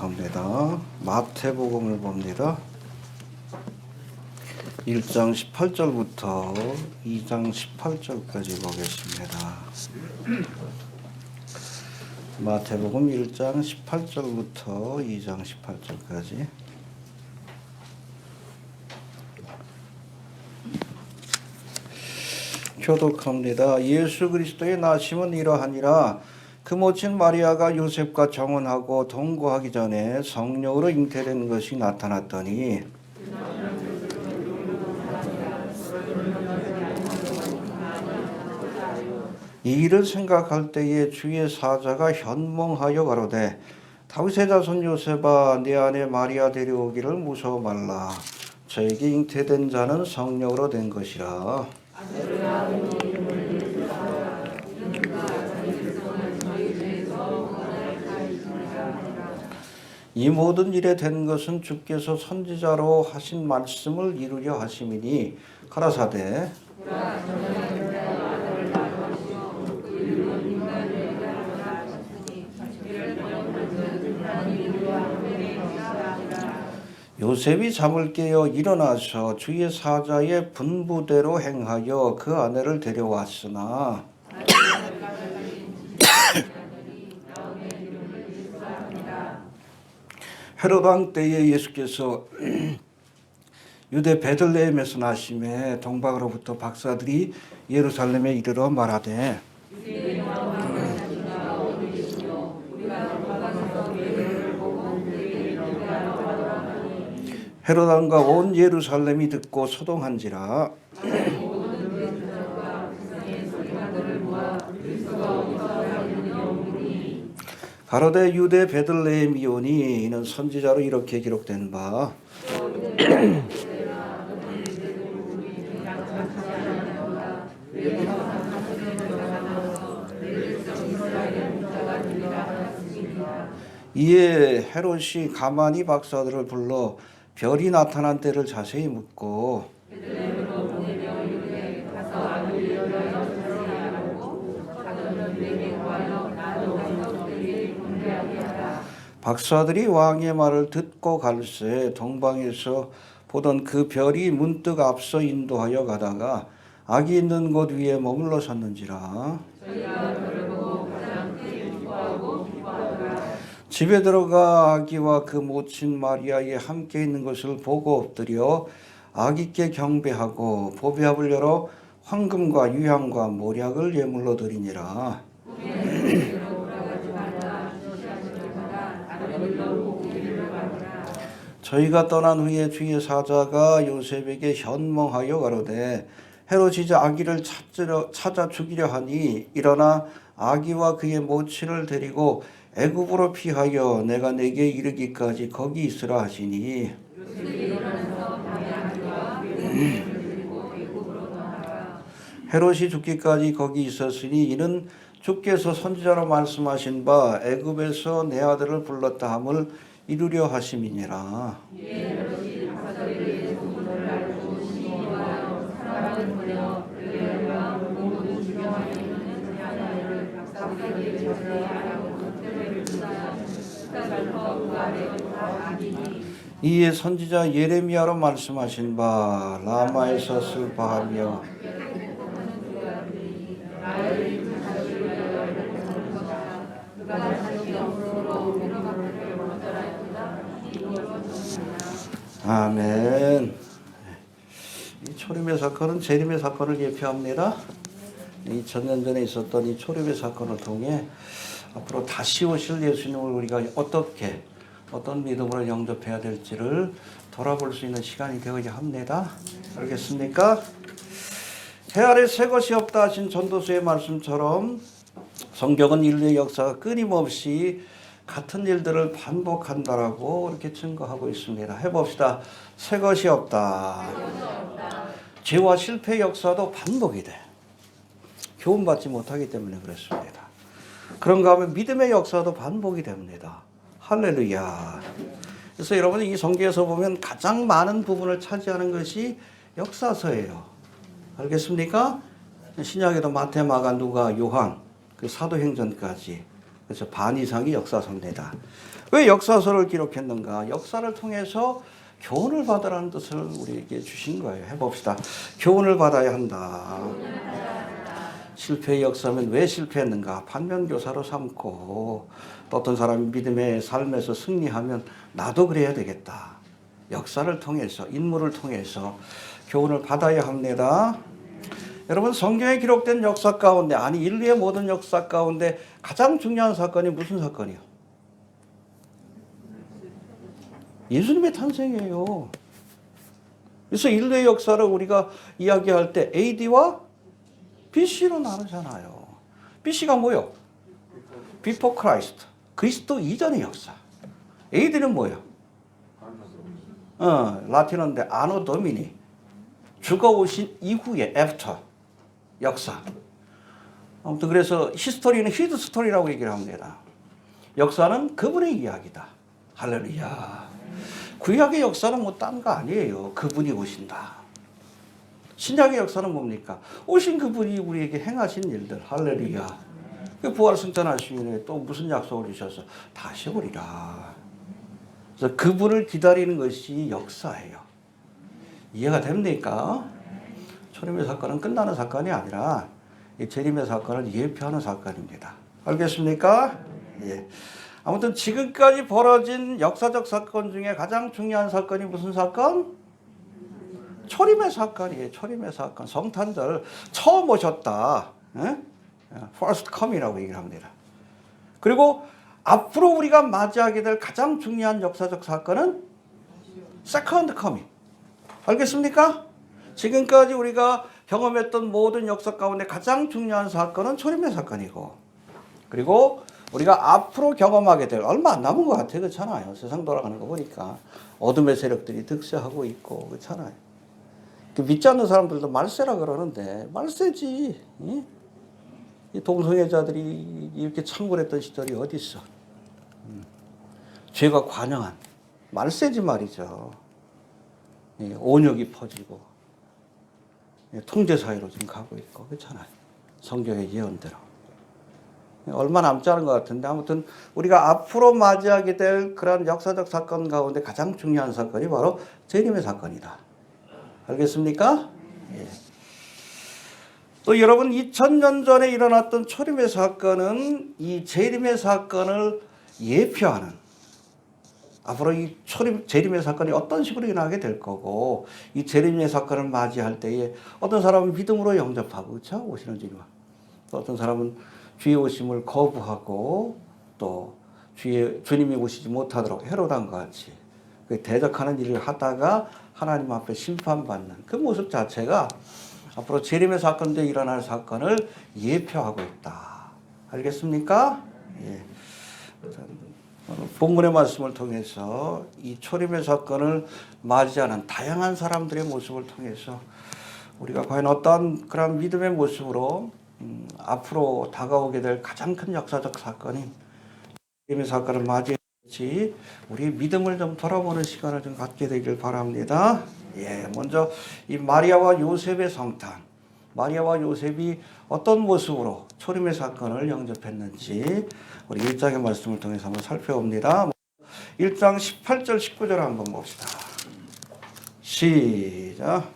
합니다. 마태복음을 봅니다. 1장 18절부터 2장 18절까지 보겠습니다. 마태복음 1장 18절부터 2장 18절까지. 교독합니다. 예수 그리스도의 나심은 이러하니라. 그 모친 마리아가 요셉과 정혼하고 동거하기 전에 성령으로 잉태된 것이 나타났더니 이 일을 생각할 때에 주의 사자가 현몽하여 가로되 다윗의 자손 요셉아 내 아내 마리아 데려오기를 무서워 말라. 저에게 잉태된 자는 성령으로 된 것이라. 이 모든 일에 된 것은 주께서 선지자로 하신 말씀을 이루려 하심이니 가라사대 요셉이 잠을 깨어 일어나서 주의 사자의 분부대로 행하여 그 아내를 데려왔으나 헤롯 왕 때에 예수께서 유대 베들레헴에서 나심에 동방으로부터 박사들이 예루살렘에 이르러 말하되 헤롯 왕과 온 예루살렘이 듣고 소동한지라. 가로되 유대 베들레헴이오니 이는 선지자로 이렇게 기록된 바 이에 헤롯이 가만히 박사들을 불러 별이 나타난 때를 자세히 묻고 박사들이 왕의 말을 듣고 갈새 동방에서 보던 그 별이 문득 앞서 인도하여 가다가 아기 있는 곳 위에 머물러 섰는지라. 집에 들어가 아기와 그 모친 마리아에 함께 있는 것을 보고 엎드려 아기께 경배하고 보배합을 열어 황금과 유향과 모략을 예물로 드리니라. 저희가 떠난 후에 주의 사자가 요셉에게 현몽하여 가로되 헤롯이 아기를 찾아 죽이려 하니 일어나 아기와 그의 모친을 데리고 애굽으로 피하여 내가 내게 이르기까지 거기 있으라 하시니 헤롯이 죽기까지 거기 있었으니 이는 주께서 선지자로 말씀하신 바 애굽에서 내 아들을 불렀다 함을 이루려 하심이니라. 이에 선지자 예레미야로 말씀하신 바 라마에서 슬퍼하며 아멘. 이 초림의 사건은 재림의 사건을 예표합니다. 2000년 전에 있었던 이 초림의 사건을 통해 앞으로 다시 오실 예수님을 우리가 어떤 믿음으로 영접해야 될지를 돌아볼 수 있는 시간이 되어야 합니다. 알겠습니까? 해 아래 새 것이 없다 하신 전도서의 말씀처럼 성경은 인류의 역사가 끊임없이 같은 일들을 반복한다라고 이렇게 증거하고 있습니다. 해봅시다. 새 것이 없다. 죄와 실패의 역사도 반복이 돼. 교훈받지 못하기 때문에 그렇습니다. 그런가 하면 믿음의 역사도 반복이 됩니다. 할렐루야. 그래서 여러분 이 성경에서 보면 가장 많은 부분을 차지하는 것이 역사서예요. 알겠습니까? 신약에도 마태, 마가, 누가, 요한, 그 사도행전까지 그래서 반 이상이 역사서입니다. 왜 역사서를 기록했는가? 역사를 통해서 교훈을 받으라는 뜻을 우리에게 주신 거예요. 해봅시다. 교훈을 받아야 한다. 실패의 역사면 왜 실패했는가? 반면교사로 삼고 또 어떤 사람이 믿음의 삶에서 승리하면 나도 그래야 되겠다. 역사를 통해서 인물을 통해서 교훈을 받아야 합니다. 여러분 성경에 기록된 역사 가운데 아니 인류의 모든 역사 가운데 가장 중요한 사건이 무슨 사건이요? 예수님의 탄생이에요. 그래서 인류의 역사를 우리가 이야기할 때 AD와 BC로 나누잖아요. BC가 뭐요? Before Christ. 그리스도 이전의 역사. AD는 뭐예요? 라틴어인데 아노 도미니. 죽어오신 이후의 애프터 역사. 아무튼 그래서 히스토리는 히드 스토리라고 얘기를 합니다. 역사는 그분의 이야기다. 할렐루야. 구약의 역사는 뭐 딴 거 아니에요. 그분이 오신다. 신약의 역사는 뭡니까? 오신 그분이 우리에게 행하신 일들. 할렐루야. 그 부활 승천하시면 또 무슨 약속을 주셔서 다시 오리라. 그래서 그분을 기다리는 것이 역사예요. 이해가 됩니까? 초림의 사건은 끝나는 사건이 아니라 이 재림의 사건을 예표하는 사건입니다. 알겠습니까? 예. 아무튼 지금까지 벌어진 역사적 사건 중에 가장 중요한 사건이 무슨 사건? 초림의 사건이에요. 초림의 사건. 성탄절 처음 오셨다. First come이라고 얘기를 합니다. 그리고 앞으로 우리가 맞이하게 될 가장 중요한 역사적 사건은 Second coming. 알겠습니까? 지금까지 우리가 경험했던 모든 역사 가운데 가장 중요한 사건은 초림의 사건이고, 그리고 우리가 앞으로 경험하게 될 얼마 안 남은 것 같아요. 그렇잖아요. 세상 돌아가는 거 보니까 어둠의 세력들이 득세하고 있고 그렇잖아요. 믿지 않는 사람들도 말세라 그러는데 말세지. 이 동성애자들이 이렇게 창궐했던 시절이 어디 있어? 죄가 관영한 말세지 말이죠. 온역이 퍼지고 통제사회로 지금 가고 있고 그렇잖아요. 성경의 예언대로. 얼마 남지 않은 것 같은데 아무튼 우리가 앞으로 맞이하게 될 그런 역사적 사건 가운데 가장 중요한 사건이 바로 재림의 사건이다. 알겠습니까? 예. 또 여러분 2000년 전에 일어났던 초림의 사건은 이 재림의 사건을 예표하는, 앞으로 이 재림의 사건이 어떤 식으로 일어나게 될 거고, 이 재림의 사건을 맞이할 때에 어떤 사람은 믿음으로 영접하고 그렇죠? 오시는 주님. 또 어떤 사람은 주의 오심을 거부하고 또 주님이 오시지 못하도록 헤롯한 것 같이 대적하는 일을 하다가 하나님 앞에 심판받는 그 모습 자체가 앞으로 재림의 사건 때 일어날 사건을 예표하고 있다. 알겠습니까? 예. 본문의 말씀을 통해서 이 초림의 사건을 맞이하는 다양한 사람들의 모습을 통해서 우리가 과연 어떤 그런 믿음의 모습으로 앞으로 다가오게 될 가장 큰 역사적 사건인 재림의 사건을 맞이할지 우리 믿음을 좀 돌아보는 시간을 좀 갖게 되길 바랍니다. 예, 먼저 이 마리아와 요셉의 성탄, 마리아와 요셉이 어떤 모습으로 초림의 사건을 영접했는지 우리 1장의 말씀을 통해서 한번 살펴봅니다. 1장 18절 19절 한번 봅시다. 시작.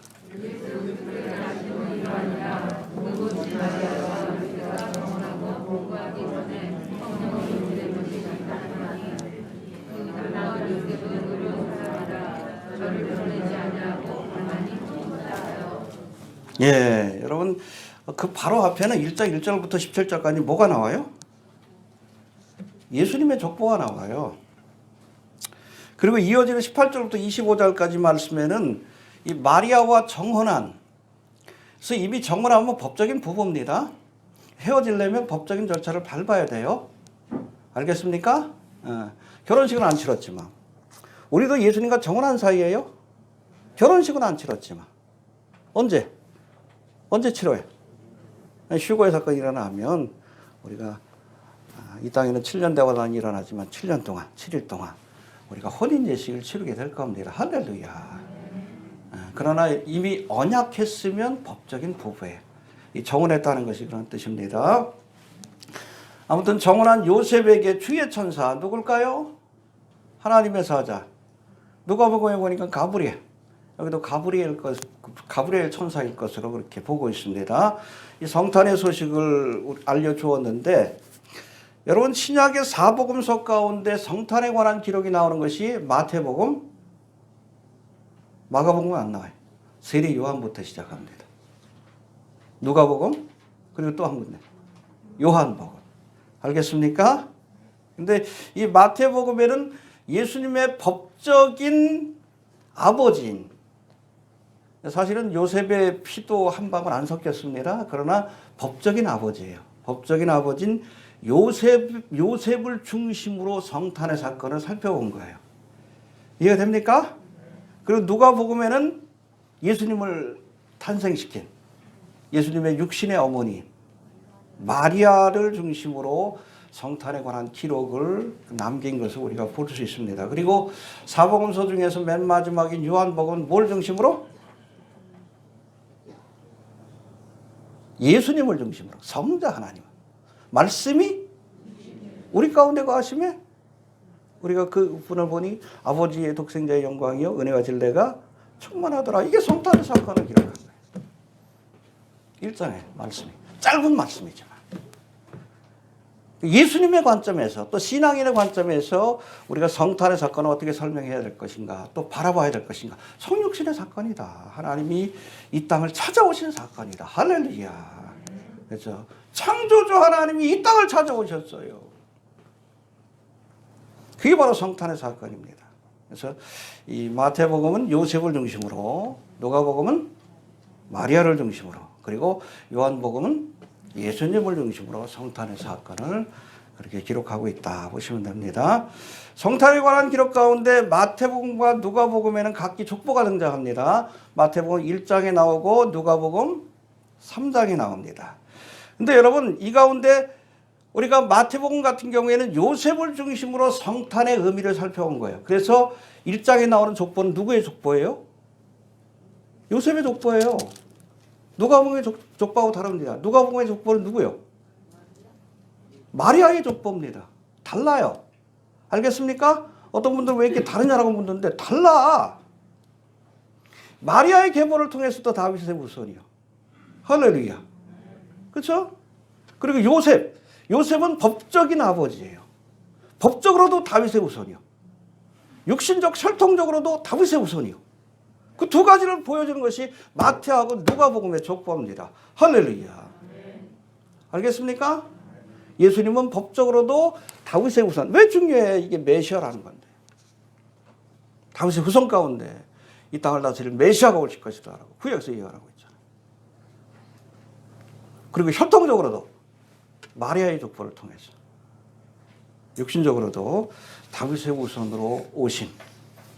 예, 여러분 그 바로 앞에는 1장 1절부터 17절까지 뭐가 나와요? 예수님의 족보가 나와요. 그리고 이어지는 18절부터 25절까지 말씀에는 이 마리아와 정혼한, 그래서 이미 정혼하면 법적인 부부입니다. 헤어지려면 법적인 절차를 밟아야 돼요. 알겠습니까? 결혼식은 안 치렀지만 우리도 예수님과 정혼한 사이예요. 결혼식은 안 치렀지만 언제 치러요? 휴거의 사건이 일어나면 우리가 이 땅에는 7년 대화단이 일어나지만 7년 동안 7일 동안 우리가 혼인 예식을 치르게 될 겁니다. 할렐루야. 그러나 이미 언약했으면 법적인 부부예요. 이 정혼했다는 것이 그런 뜻입니다. 아무튼 정혼한 요셉에게 주의 천사 누굴까요? 하나님의 사자. 누가복음에 보니까 가브리엘. 여기도 가브리엘 천사일 것으로 그렇게 보고 있습니다. 이 성탄의 소식을 알려주었는데, 여러분 신약의 사복음서 가운데 성탄에 관한 기록이 나오는 것이 마태복음, 마가복음은 안 나와요. 세례 요한부터 시작합니다. 누가복음, 그리고 또 한 군데 요한복음. 알겠습니까? 근데 이 마태복음에는 예수님의 법적인 아버지인, 사실은 요셉의 피도 한 방울 안 섞였습니다. 그러나 법적인 아버지예요. 법적인 아버지인 요셉을 중심으로 성탄의 사건을 살펴본 거예요. 이해가 됩니까? 그리고 누가복음에는 예수님을 탄생시킨 예수님의 육신의 어머니 마리아를 중심으로 성탄에 관한 기록을 남긴 것을 우리가 볼 수 있습니다. 그리고 사복음서 중에서 맨 마지막인 요한복음은 뭘 중심으로? 예수님을 중심으로, 성자 하나님, 말씀이 우리 가운데 거하심에 우리가 그 분을 보니 아버지의 독생자의 영광이요 은혜와 진리가 충만하더라. 이게 성탄의 사건을 기록한 거예요. 1장의 말씀이 짧은 말씀이지만 예수님의 관점에서 또 신앙인의 관점에서 우리가 성탄의 사건을 어떻게 설명해야 될 것인가, 또 바라봐야 될 것인가. 성육신의 사건이다. 하나님이 이 땅을 찾아오신 사건이다. 할렐루야. 그렇죠? 창조주 하나님이 이 땅을 찾아오셨어요. 그게 바로 성탄의 사건입니다. 그래서 이 마태복음은 요셉을 중심으로, 누가복음은 마리아를 중심으로, 그리고 요한복음은 예수님을 중심으로 성탄의 사건을 그렇게 기록하고 있다 보시면 됩니다. 성탄에 관한 기록 가운데 마태복음과 누가복음에는 각기 족보가 등장합니다. 마태복음 1장에 나오고 누가복음 3장에 나옵니다. 근데 여러분 이 가운데 우리가 마태복음 같은 경우에는 요셉을 중심으로 성탄의 의미를 살펴본 거예요. 그래서 1장에 나오는 족보는 누구의 족보예요? 요셉의 족보예요. 누가복음의 족보하고 다릅니다. 누가복음의 족보는 누구요? 마리아의 족보입니다. 달라요. 알겠습니까? 어떤 분들은 왜 이렇게 다르냐라고 묻는데 달라. 마리아의 계보를 통해서도 다윗의 후손이요. 할렐루야. 그렇죠? 그리고 요셉은 법적인 아버지예요. 법적으로도 다윗의 후손이요. 육신적 혈통적으로도 다윗의 후손이요. 그 두 가지를 보여주는 것이 마태하고 누가복음의 족보입니다. 할렐루야. 알겠습니까? 예수님은 법적으로도 다윗의 후손. 왜 중요해? 이게 메시아라는 건데. 다윗의 후손 가운데 이 땅을 다스릴 메시아가 오실 것이다라고 구약에서 예언하고 있잖아요. 그리고 혈통적으로도 마리아의 족보를 통해서, 육신적으로도 다윗의 후손으로 오신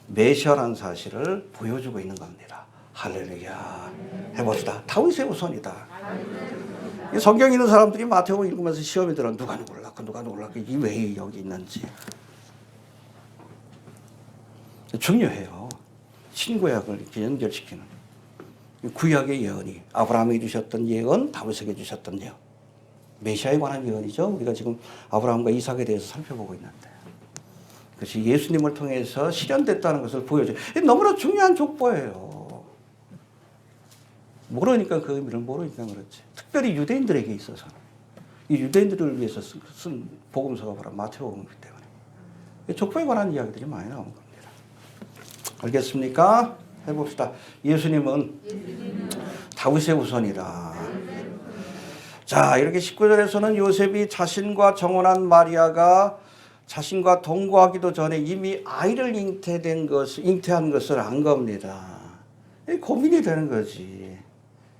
메시아라는 사실을 보여주고 있는 겁니다. 할렐루야. 해봅시다. 다윗의 후손이다. 성경 있는 사람들이 마태복음 읽으면서 시험이 들어 누가 누굴라고 이게 왜 여기 있는지. 중요해요. 신구약을 이렇게 연결시키는. 구약의 예언이 아브라함에게 주셨던 예언, 다윗에게 주셨던 예언. 메시아에 관한 예언이죠. 우리가 지금 아브라함과 이삭에 대해서 살펴보고 있는데. 그것이 예수님을 통해서 실현됐다는 것을 보여줘요. 너무나 중요한 족보예요. 모르니까 그 의미를 모르니까 그렇지. 특별히 유대인들에게 있어서는. 이 유대인들을 위해서 쓴 복음서가 바로 마태복음이기 때문에. 족보에 관한 이야기들이 많이 나오는 겁니다. 알겠습니까? 해봅시다. 예수님은 다윗의 후손이다. 자, 이렇게 19절에서는 요셉이 자신과 정혼한 마리아가 자신과 동거하기도 전에 이미 아이를 잉태한 것을 안 겁니다. 고민이 되는 거지.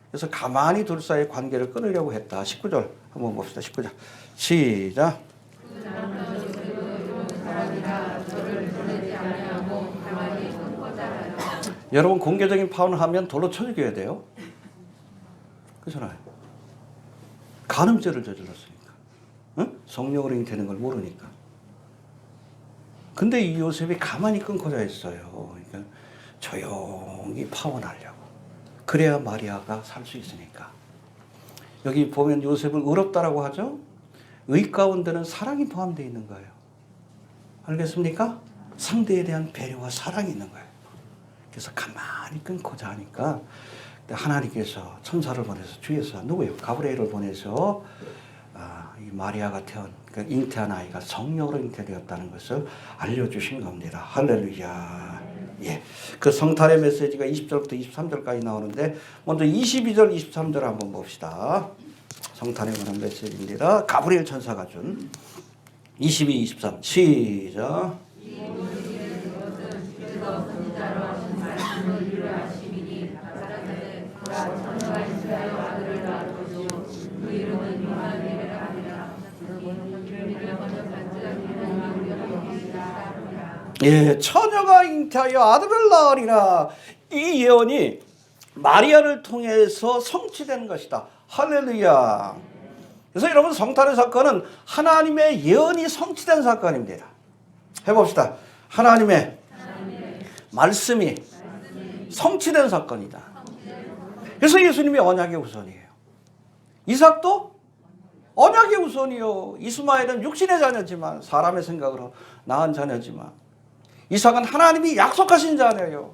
그래서 가만히 둘 사이의 관계를 끊으려고 했다. 19절 한번 봅시다. 19절 시작. 여러분 공개적인 파혼을 하면 돌로 쳐 죽여야 돼요. 그렇잖아요. 간음죄를 저질렀으니까. 응? 성령으로 잉태는 걸 모르니까. 근데 이 요셉이 가만히 끊고자 했어요. 그러니까 조용히 파혼하려고. 그래야 마리아가 살 수 있으니까. 여기 보면 요셉을 의롭다라고 하죠. 의 가운데는 사랑이 포함되어 있는 거예요. 알겠습니까? 상대에 대한 배려와 사랑이 있는 거예요. 그래서 가만히 끊고자 하니까 하나님께서 천사를 보내서 주에서 누구예요? 가브리엘을 보내서 이 마리아가 그러니까 잉태한 아이가 성령으로 잉태되었다는 것을 알려주신 겁니다. 할렐루야. 예. 그 성탄의 메시지가 20절부터 23절까지 나오는데 먼저 22절, 23절 한번 봅시다. 성탄에 관한 메시지입니다. 가브리엘 천사가 준 22, 23 시작. 예, 처녀가 잉태하여 아들을 낳으리라. 이 예언이 마리아를 통해서 성취된 것이다. 할렐루야. 그래서 여러분 성탄의 사건은 하나님의 예언이 성취된 사건입니다. 해봅시다. 하나님의 말씀이 성취된 사건이다. 그래서 예수님이 언약의 후손이에요. 이삭도 언약의 후손이요. 이스마엘은 육신의 자녀지만 사람의 생각으로 낳은 자녀지만 이삭은 하나님이 약속하신 자녀예요.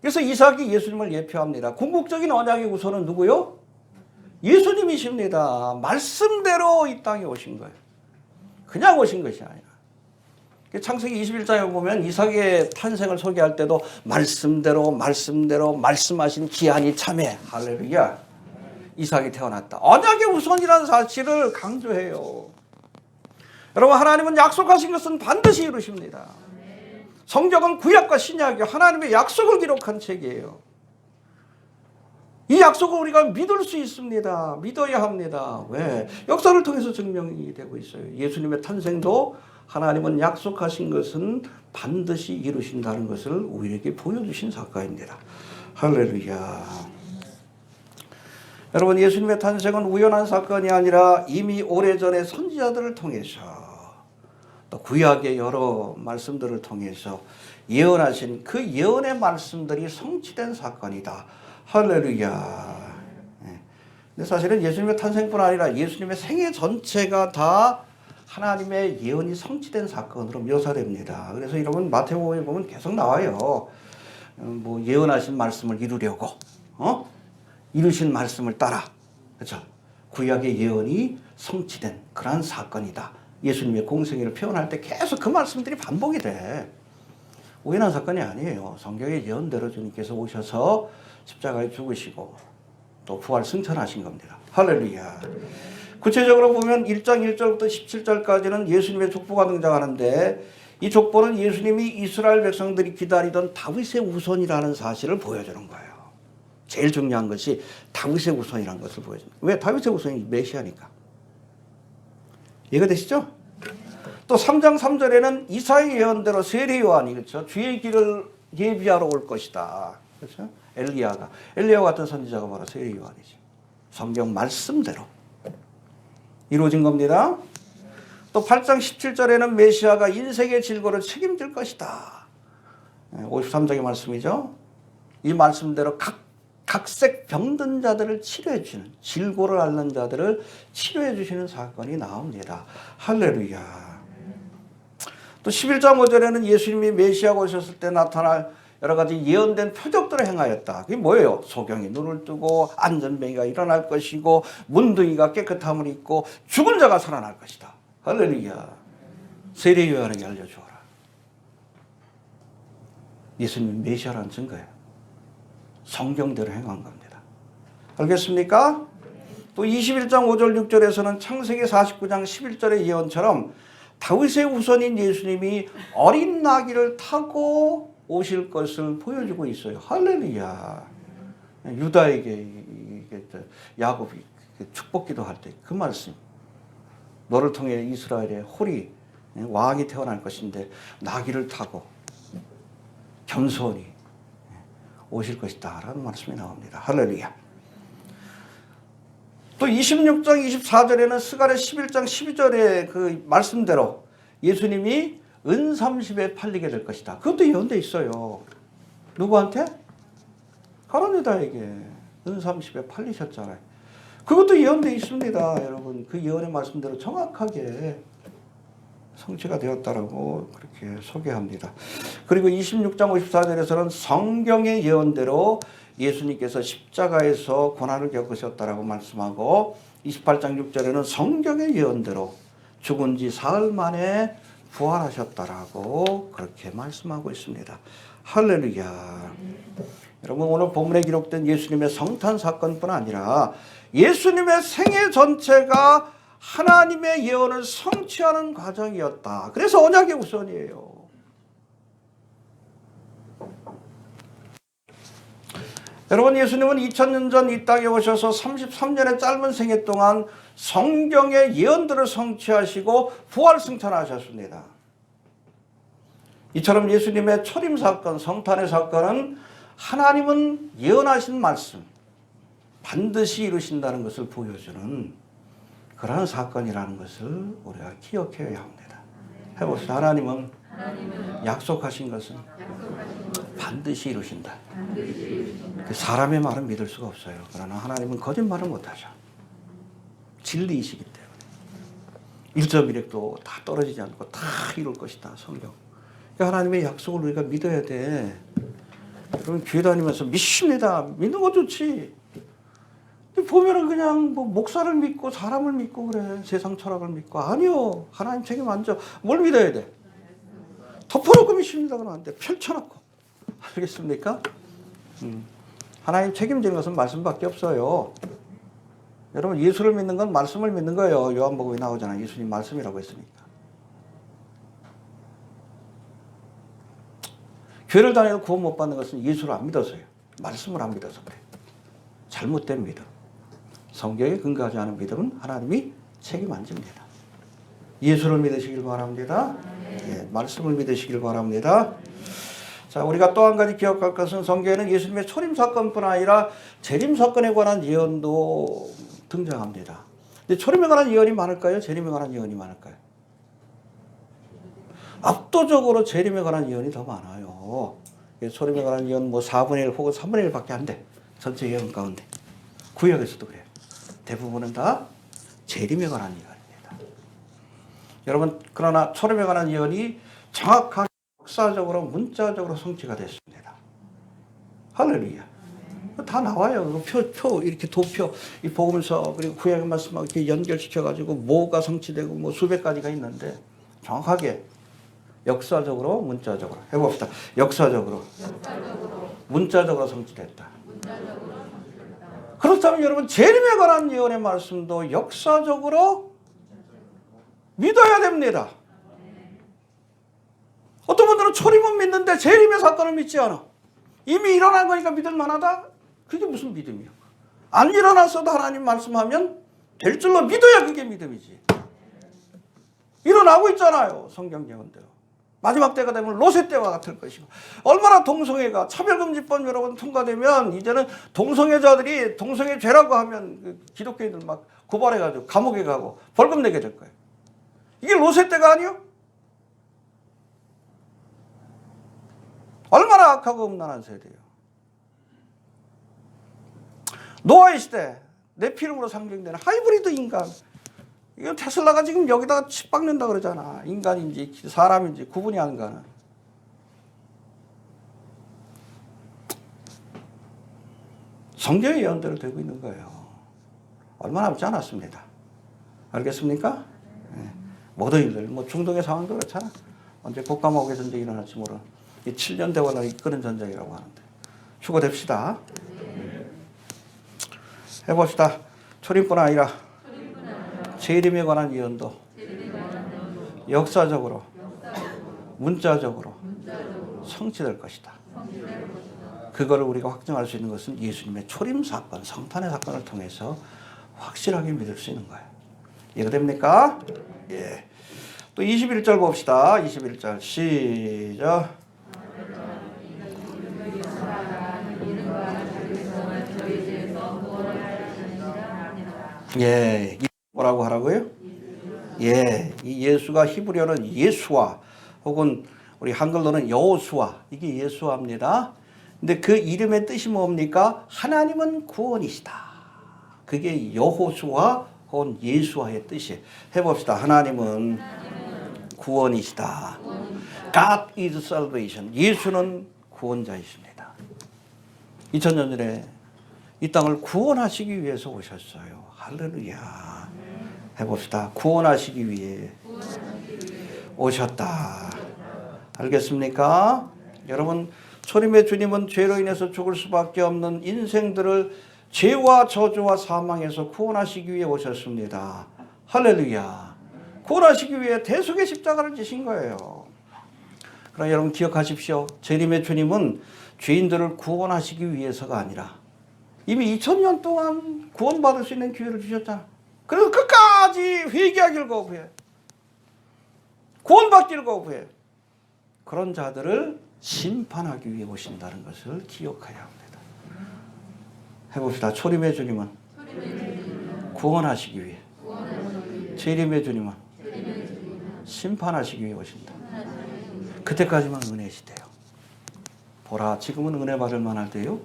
그래서 이삭이 예수님을 예표합니다. 궁극적인 언약의 후손은 누구요? 예수님이십니다. 말씀대로 이 땅에 오신 거예요. 그냥 오신 것이 아니라. 창세기 21장에 보면 이삭의 탄생을 소개할 때도 말씀대로 말씀하신 기한이 참해. 할렐루야. 이삭이 태어났다. 언약의 후손이라는 사실을 강조해요. 여러분 하나님은 약속하신 것은 반드시 이루십니다. 성경은 구약과 신약이 하나님의 약속을 기록한 책이에요. 이 약속을 우리가 믿을 수 있습니다. 믿어야 합니다. 왜? 역사를 통해서 증명이 되고 있어요. 예수님의 탄생도 하나님은 약속하신 것은 반드시 이루신다는 것을 우리에게 보여주신 사건입니다. 할렐루야. 여러분 예수님의 탄생은 우연한 사건이 아니라 이미 오래전에 선지자들을 통해서 또 구약의 여러 말씀들을 통해서 예언하신 그 예언의 말씀들이 성취된 사건이다. 할렐루야. 근데 사실은 예수님의 탄생뿐 아니라 예수님의 생애 전체가 다 하나님의 예언이 성취된 사건으로 묘사됩니다. 그래서 여러분 마태복음에 보면 계속 나와요. 뭐 예언하신 말씀을 이루려고 이루신 말씀을 따라 그렇죠? 구약의 예언이 성취된 그러한 사건이다. 예수님의 공생애를 표현할 때 계속 그 말씀들이 반복이 돼. 우연한 사건이 아니에요. 성경의 예언대로 주님께서 오셔서 십자가에 죽으시고 또 부활 승천하신 겁니다. 할렐루야. 구체적으로 보면 1장 1절부터 17절까지는 예수님의 족보가 등장하는데 이 족보는 예수님이 이스라엘 백성들이 기다리던 다윗의 후손이라는 사실을 보여주는 거예요. 제일 중요한 것이 다윗의 후손이라는 것을 보여줍니다. 왜? 다윗의 후손이 메시아니까. 이해가 되시죠? 또 3장 3절에는 이사야 예언대로 세례 요한이 그렇죠? 주의 길을 예비하러 올 것이다. 그렇죠? 엘리야와 같은 선지자가 바로 세례 요한이죠. 성경 말씀대로 이루어진 겁니다. 또 8장 17절에는 메시아가 인생의 질고를 책임질 것이다. 53장의 말씀이죠. 이 말씀대로 각색 병든 자들을 치료해 주시는, 질고를 앓는 자들을 치료해 주시는 사건이 나옵니다. 할렐루야. 또 11장 5절에는 예수님이 메시아가 오셨을 때 나타날 여러 가지 예언된 표적들을 행하였다. 그게 뭐예요? 소경이 눈을 뜨고 안전뱅이가 일어날 것이고 문둥이가 깨끗함을 입고 죽은 자가 살아날 것이다. 할렐루야. 세례 요한에게 알려주어라. 예수님 메시아라는 증거예요. 성경대로 행한 겁니다. 알겠습니까? 또 21장 5절 6절에서는 창세기 49장 11절의 예언처럼 다윗의 후손인 예수님이 어린 나귀를 타고 오실 것을 보여주고 있어요. 할렐루야. 유다에게 야곱이 축복기도 할 때 그 말씀. 너를 통해 이스라엘의 홀이 왕이 태어날 것인데 나귀를 타고 겸손히 오실 것이다 라는 말씀이 나옵니다. 할렐루야. 또 26장 24절에는 스가랴 11장 12절의 그 말씀대로 예수님이 은 30에 팔리게 될 것이다. 그것도 예언돼 있어요. 누구한테? 가룟 유다에게 은 30에 팔리셨잖아요. 그것도 예언돼 있습니다. 여러분 그 예언의 말씀대로 정확하게 성취가 되었다라고 그렇게 소개합니다. 그리고 26장 54절에서는 성경의 예언대로 예수님께서 십자가에서 고난을 겪으셨다라고 말씀하고 28장 6절에는 성경의 예언대로 죽은 지 사흘 만에 부활하셨다라고 그렇게 말씀하고 있습니다. 할렐루야. 여러분 오늘 본문에 기록된 예수님의 성탄 사건뿐 아니라 예수님의 생애 전체가 하나님의 예언을 성취하는 과정이었다. 그래서 언약의 우선이에요. 여러분 예수님은 2000년 전 이 땅에 오셔서 33년의 짧은 생애 동안 성경의 예언들을 성취하시고 부활 승천하셨습니다. 이처럼 예수님의 초림 사건, 성탄의 사건은 하나님은 예언하신 말씀 반드시 이루신다는 것을 보여주는 그러한 사건이라는 것을 우리가 기억해야 합니다. 해봅시다. 하나님은 약속하신 것은 반드시 이루신다. 사람의 말은 믿을 수가 없어요. 그러나 하나님은 거짓말을 못하죠. 진리이시기 때문에 1.1핵도 다 떨어지지 않고 다 이룰 것이다. 성경. 그러니까 하나님의 약속을 우리가 믿어야 돼. 여러분 교회 다니면서 믿습니다. 믿는 거 좋지. 보면은 그냥 뭐 목사를 믿고 사람을 믿고 그래. 세상 철학을 믿고. 아니요. 하나님 책임 안 져. 뭘 믿어야 돼? 덮어놓고 믿습니다. 그러면 안 돼. 펼쳐놓고. 알겠습니까? 하나님 책임지는 것은 말씀밖에 없어요. 여러분 예수를 믿는 건 말씀을 믿는 거예요. 요한복음에 나오잖아요. 예수님 말씀이라고 했으니까. 교회를 다니고 구원 못 받는 것은 예수를 안 믿어서요. 말씀을 안 믿어서 그래요. 잘못된 믿음. 성경에 근거하지 않은 믿음은 하나님이 책임 안 집니다. 예수를 믿으시길 바랍니다. 예, 말씀을 믿으시길 바랍니다. 자, 우리가 또 한 가지 기억할 것은 성경에는 예수님의 초림 사건뿐 아니라 재림 사건에 관한 예언도 등장합니다. 근데 초림에 관한 예언이 많을까요? 재림에 관한 예언이 많을까요? 압도적으로 재림에 관한 예언이 더 많아요. 초림에 관한 예언 뭐 4분의 1 혹은 3분의 1밖에 안 돼. 전체 예언 가운데. 구약에서도 그래요. 대부분은 다 재림에 관한 예언입니다. 여러분 그러나 초림에 관한 예언이 정확하게 역사적으로 문자적으로 성취가 됐습니다. 할렐루야. 다 나와요. 표 이렇게 도표 이 복음서 그리고 구약의 말씀하고 이렇게 연결시켜 가지고 뭐가 성취되고 뭐 수백 가지가 있는데 정확하게 역사적으로 문자적으로 해봅시다. 역사적으로 문자적으로 성취됐다. 그렇다면 여러분 재림에 관한 예언의 말씀도 역사적으로 믿어야 됩니다. 어떤 분들은 초림은 믿는데 재림의 사건을 믿지 않아. 이미 일어난 거니까 믿을 만하다? 그게 무슨 믿음이야? 안 일어났어도 하나님 말씀하면 될 줄로 믿어야 그게 믿음이지. 일어나고 있잖아요. 성경 예언대로. 마지막 때가 되면 롯의 때와 같을 것이고 얼마나 동성애가 차별금지법 여러분 통과되면 이제는 동성애자들이 동성애죄라고 하면 그 기독교인들 막 고발해가지고 감옥에 가고 벌금 내게 될 거예요. 이게 롯의 때가 아니요? 얼마나 악하고 음란한 세대예요. 노아의 시대 네피림으로 상징되는 하이브리드 인간. 이건 테슬라가 지금 여기다가 칩 박는다 그러잖아. 인간인지 사람인지 구분이 안 가는. 성경의 예언대로 되고 있는 거예요. 얼마 남지 않았습니다. 알겠습니까? 네. 모든 일들, 뭐 중동의 상황도 그렇잖아. 언제 국가목의 전쟁이 일어날지 모르는 이 7년 대화를 이끄는 전쟁이라고 하는데 휴거됩시다. 해봅시다. 초림뿐 아니라 재림에 관한 예언도 역사적으로 문자적으로 성취될 것이다. 그거를 우리가 확증할 수 있는 것은 예수님의 초림 사건, 성탄의 사건을 통해서 확실하게 믿을 수 있는 거예요. 이해됩니까? 예. 또 21절 봅시다. 21절 시작. 예, 뭐라고 하라고요? 예, 이 예수가 히브리어는 예수와 혹은 우리 한글로는 여호수아 이게 예수아입니다. 근데 그 이름의 뜻이 뭡니까? 하나님은 구원이시다. 그게 여호수아 혹은 예수아의 뜻이에요. 해봅시다. 하나님은 구원이시다. God is salvation. 예수는 구원자이십니다. 2000년 전에 이 땅을 구원하시기 위해서 오셨어요. 할렐루야. 해봅시다. 구원하시기 위해 오셨다. 알겠습니까? 여러분, 초림의 주님은 죄로 인해서 죽을 수밖에 없는 인생들을 죄와 저주와 사망에서 구원하시기 위해 오셨습니다. 할렐루야. 구원하시기 위해 대속의 십자가를 지신 거예요. 그러나 여러분 기억하십시오. 재림의 주님은 죄인들을 구원하시기 위해서가 아니라 이미 2000년 동안 구원받을 수 있는 기회를 주셨잖아. 그래서 끝까지 회개하기를 거부해. 구원받기를 거부해. 그런 자들을 심판하기 위해 오신다는 것을 기억해야 합니다. 해봅시다. 초림의 주님은 구원하시기 위해, 재림의 주님은 심판하시기 위해 오신다. 그때까지만 은혜 시대요. 보라, 지금은 은혜 받을 만할 때요.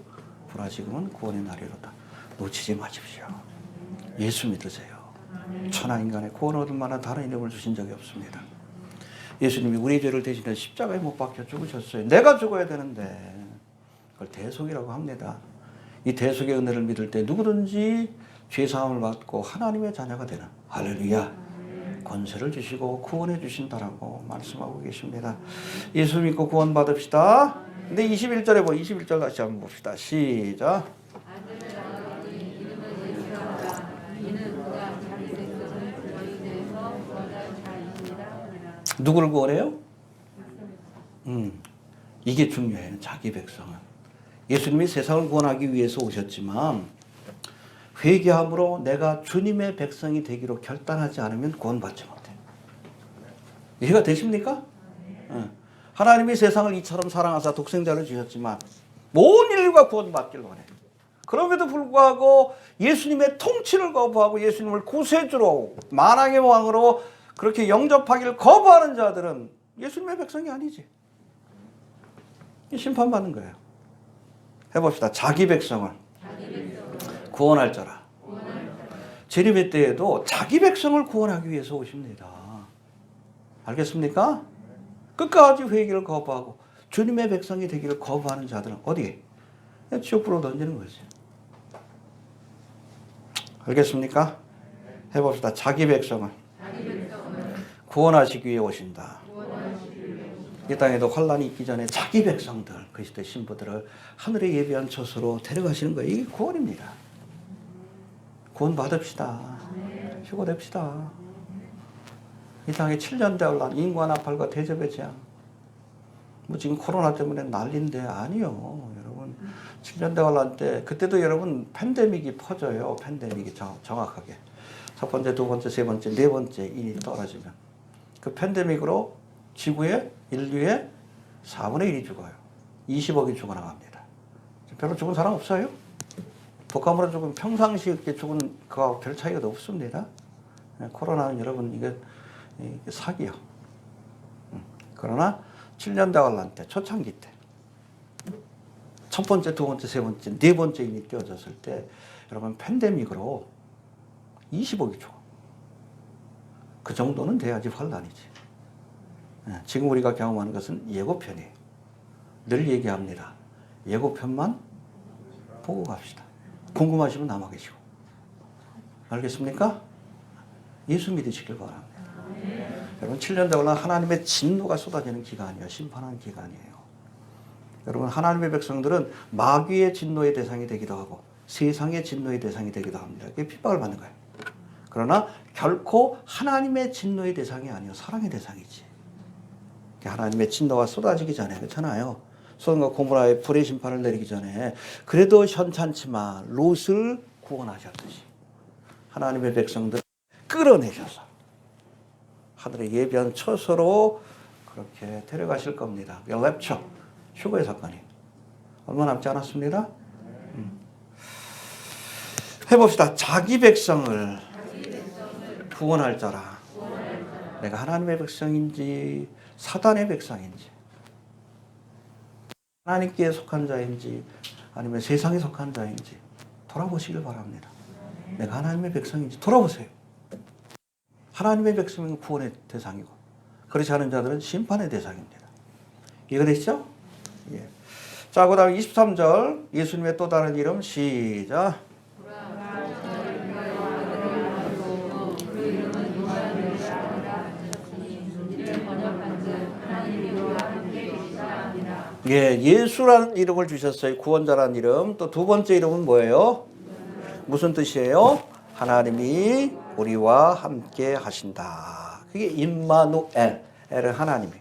보라, 지금은 구원의 날이로다. 놓치지 마십시오. 예수 믿으세요. 천하 인간의 구원 얻을 만한 다른 이름을 주신 적이 없습니다. 예수님이 우리 죄를 대신해 십자가에 못 박혀 죽으셨어요. 내가 죽어야 되는데 그걸 대속이라고 합니다. 이 대속의 은혜를 믿을 때 누구든지 죄사함을 받고 하나님의 자녀가 되는, 할렐루야, 권세를 주시고 구원해 주신다라고 말씀하고 계십니다. 예수 믿고 구원 받읍시다. 근데 21절에 21절 다시 한번 봅시다. 시작. 누구를 구원해요? 이게 중요해요. 자기 백성은. 예수님이 세상을 구원하기 위해서 오셨지만 회개함으로 내가 주님의 백성이 되기로 결단하지 않으면 구원받지 못해. 이해가 되십니까? 하나님이 세상을 이처럼 사랑하사 독생자를 주셨지만 온 인류가 구원받기를 원해. 그럼에도 불구하고 예수님의 통치를 거부하고 예수님을 구세주로, 만왕의 왕으로 그렇게 영접하기를 거부하는 자들은 예수님의 백성이 아니지. 심판받는 거예요. 해봅시다. 자기 백성을 구원할 자라. 재림의 때에도 자기 백성을 구원하기 위해서 오십니다. 알겠습니까? 끝까지 회개를 거부하고 주님의 백성이 되기를 거부하는 자들은 어디에? 그냥 지옥불로 던지는 거지. 알겠습니까? 해봅시다. 자기 백성을 구원하시기 위해 오신다. 이 땅에도 환란이 있기 전에 자기 백성들, 그리스도의 신부들을 하늘에 예비한 처소로 데려가시는 거예요. 이게 구원입니다. 구원 받읍시다. 휴거됩시다. 이 땅에 7년 대환란, 인과 나팔과 대접의 재앙. 뭐 지금 코로나 때문에 난리인데 아니요. 여러분 7년 대환란 때 그때도 여러분 팬데믹이 퍼져요. 팬데믹이 정확하게. 첫 번째, 두 번째, 세 번째, 네 번째 인이 떨어지면 그 팬데믹으로 지구의 인류의 4분의 1이 죽어요. 20억이 죽어나갑니다. 별로 죽은 사람 없어요? 독감으로 죽은 평상시에 죽은 그거하고 별 차이가 없습니다. 코로나는 여러분 이게 사기요. 그러나 7년 대환란 때, 초창기 때 첫 번째, 두 번째, 세 번째, 네 번째 인이 띄워졌을 때 여러분 팬데믹으로 20억이 죽어. 그 정도는 돼야지 환란이지. 지금 우리가 경험하는 것은 예고편이에요. 늘 얘기합니다. 예고편만 보고 갑시다. 궁금하시면 남아 계시고. 알겠습니까? 예수 믿으시길 바랍니다. 여러분 7년 동안 하나님의 진노가 쏟아지는 기간이에요. 심판하는 기간이에요. 여러분 하나님의 백성들은 마귀의 진노의 대상이 되기도 하고 세상의 진노의 대상이 되기도 합니다. 그게 핍박을 받는 거예요. 그러나 결코 하나님의 진노의 대상이 아니요 사랑의 대상이지. 하나님의 진노가 쏟아지기 전에, 그렇잖아요. 소돔과 고모라의 불의 심판을 내리기 전에 그래도 현찮지만 롯을 구원하셨듯이 하나님의 백성들을 끌어내셔서 하늘의 예비한 처소로 그렇게 데려가실 겁니다. 랩처, 휴거의 사건이 얼마 남지 않았습니다. 해봅시다. 자기 백성을 구원할 자라. 내가 하나님의 백성인지 사단의 백성인지 하나님께 속한 자인지 아니면 세상에 속한 자인지 돌아보시길 바랍니다. 내가 하나님의 백성인지 돌아보세요. 하나님의 백성은 구원의 대상이고 그렇지 않은 자들은 심판의 대상입니다. 이해되시죠? 예. 자, 그 다음에 23절 예수님의 또 다른 이름 시작. 예, 예수라는 이름을 주셨어요. 구원자라는 이름. 또 두 번째 이름은 뭐예요? 무슨 뜻이에요? 하나님이 우리와 함께 하신다. 그게 임마누엘. 엘은 하나님이.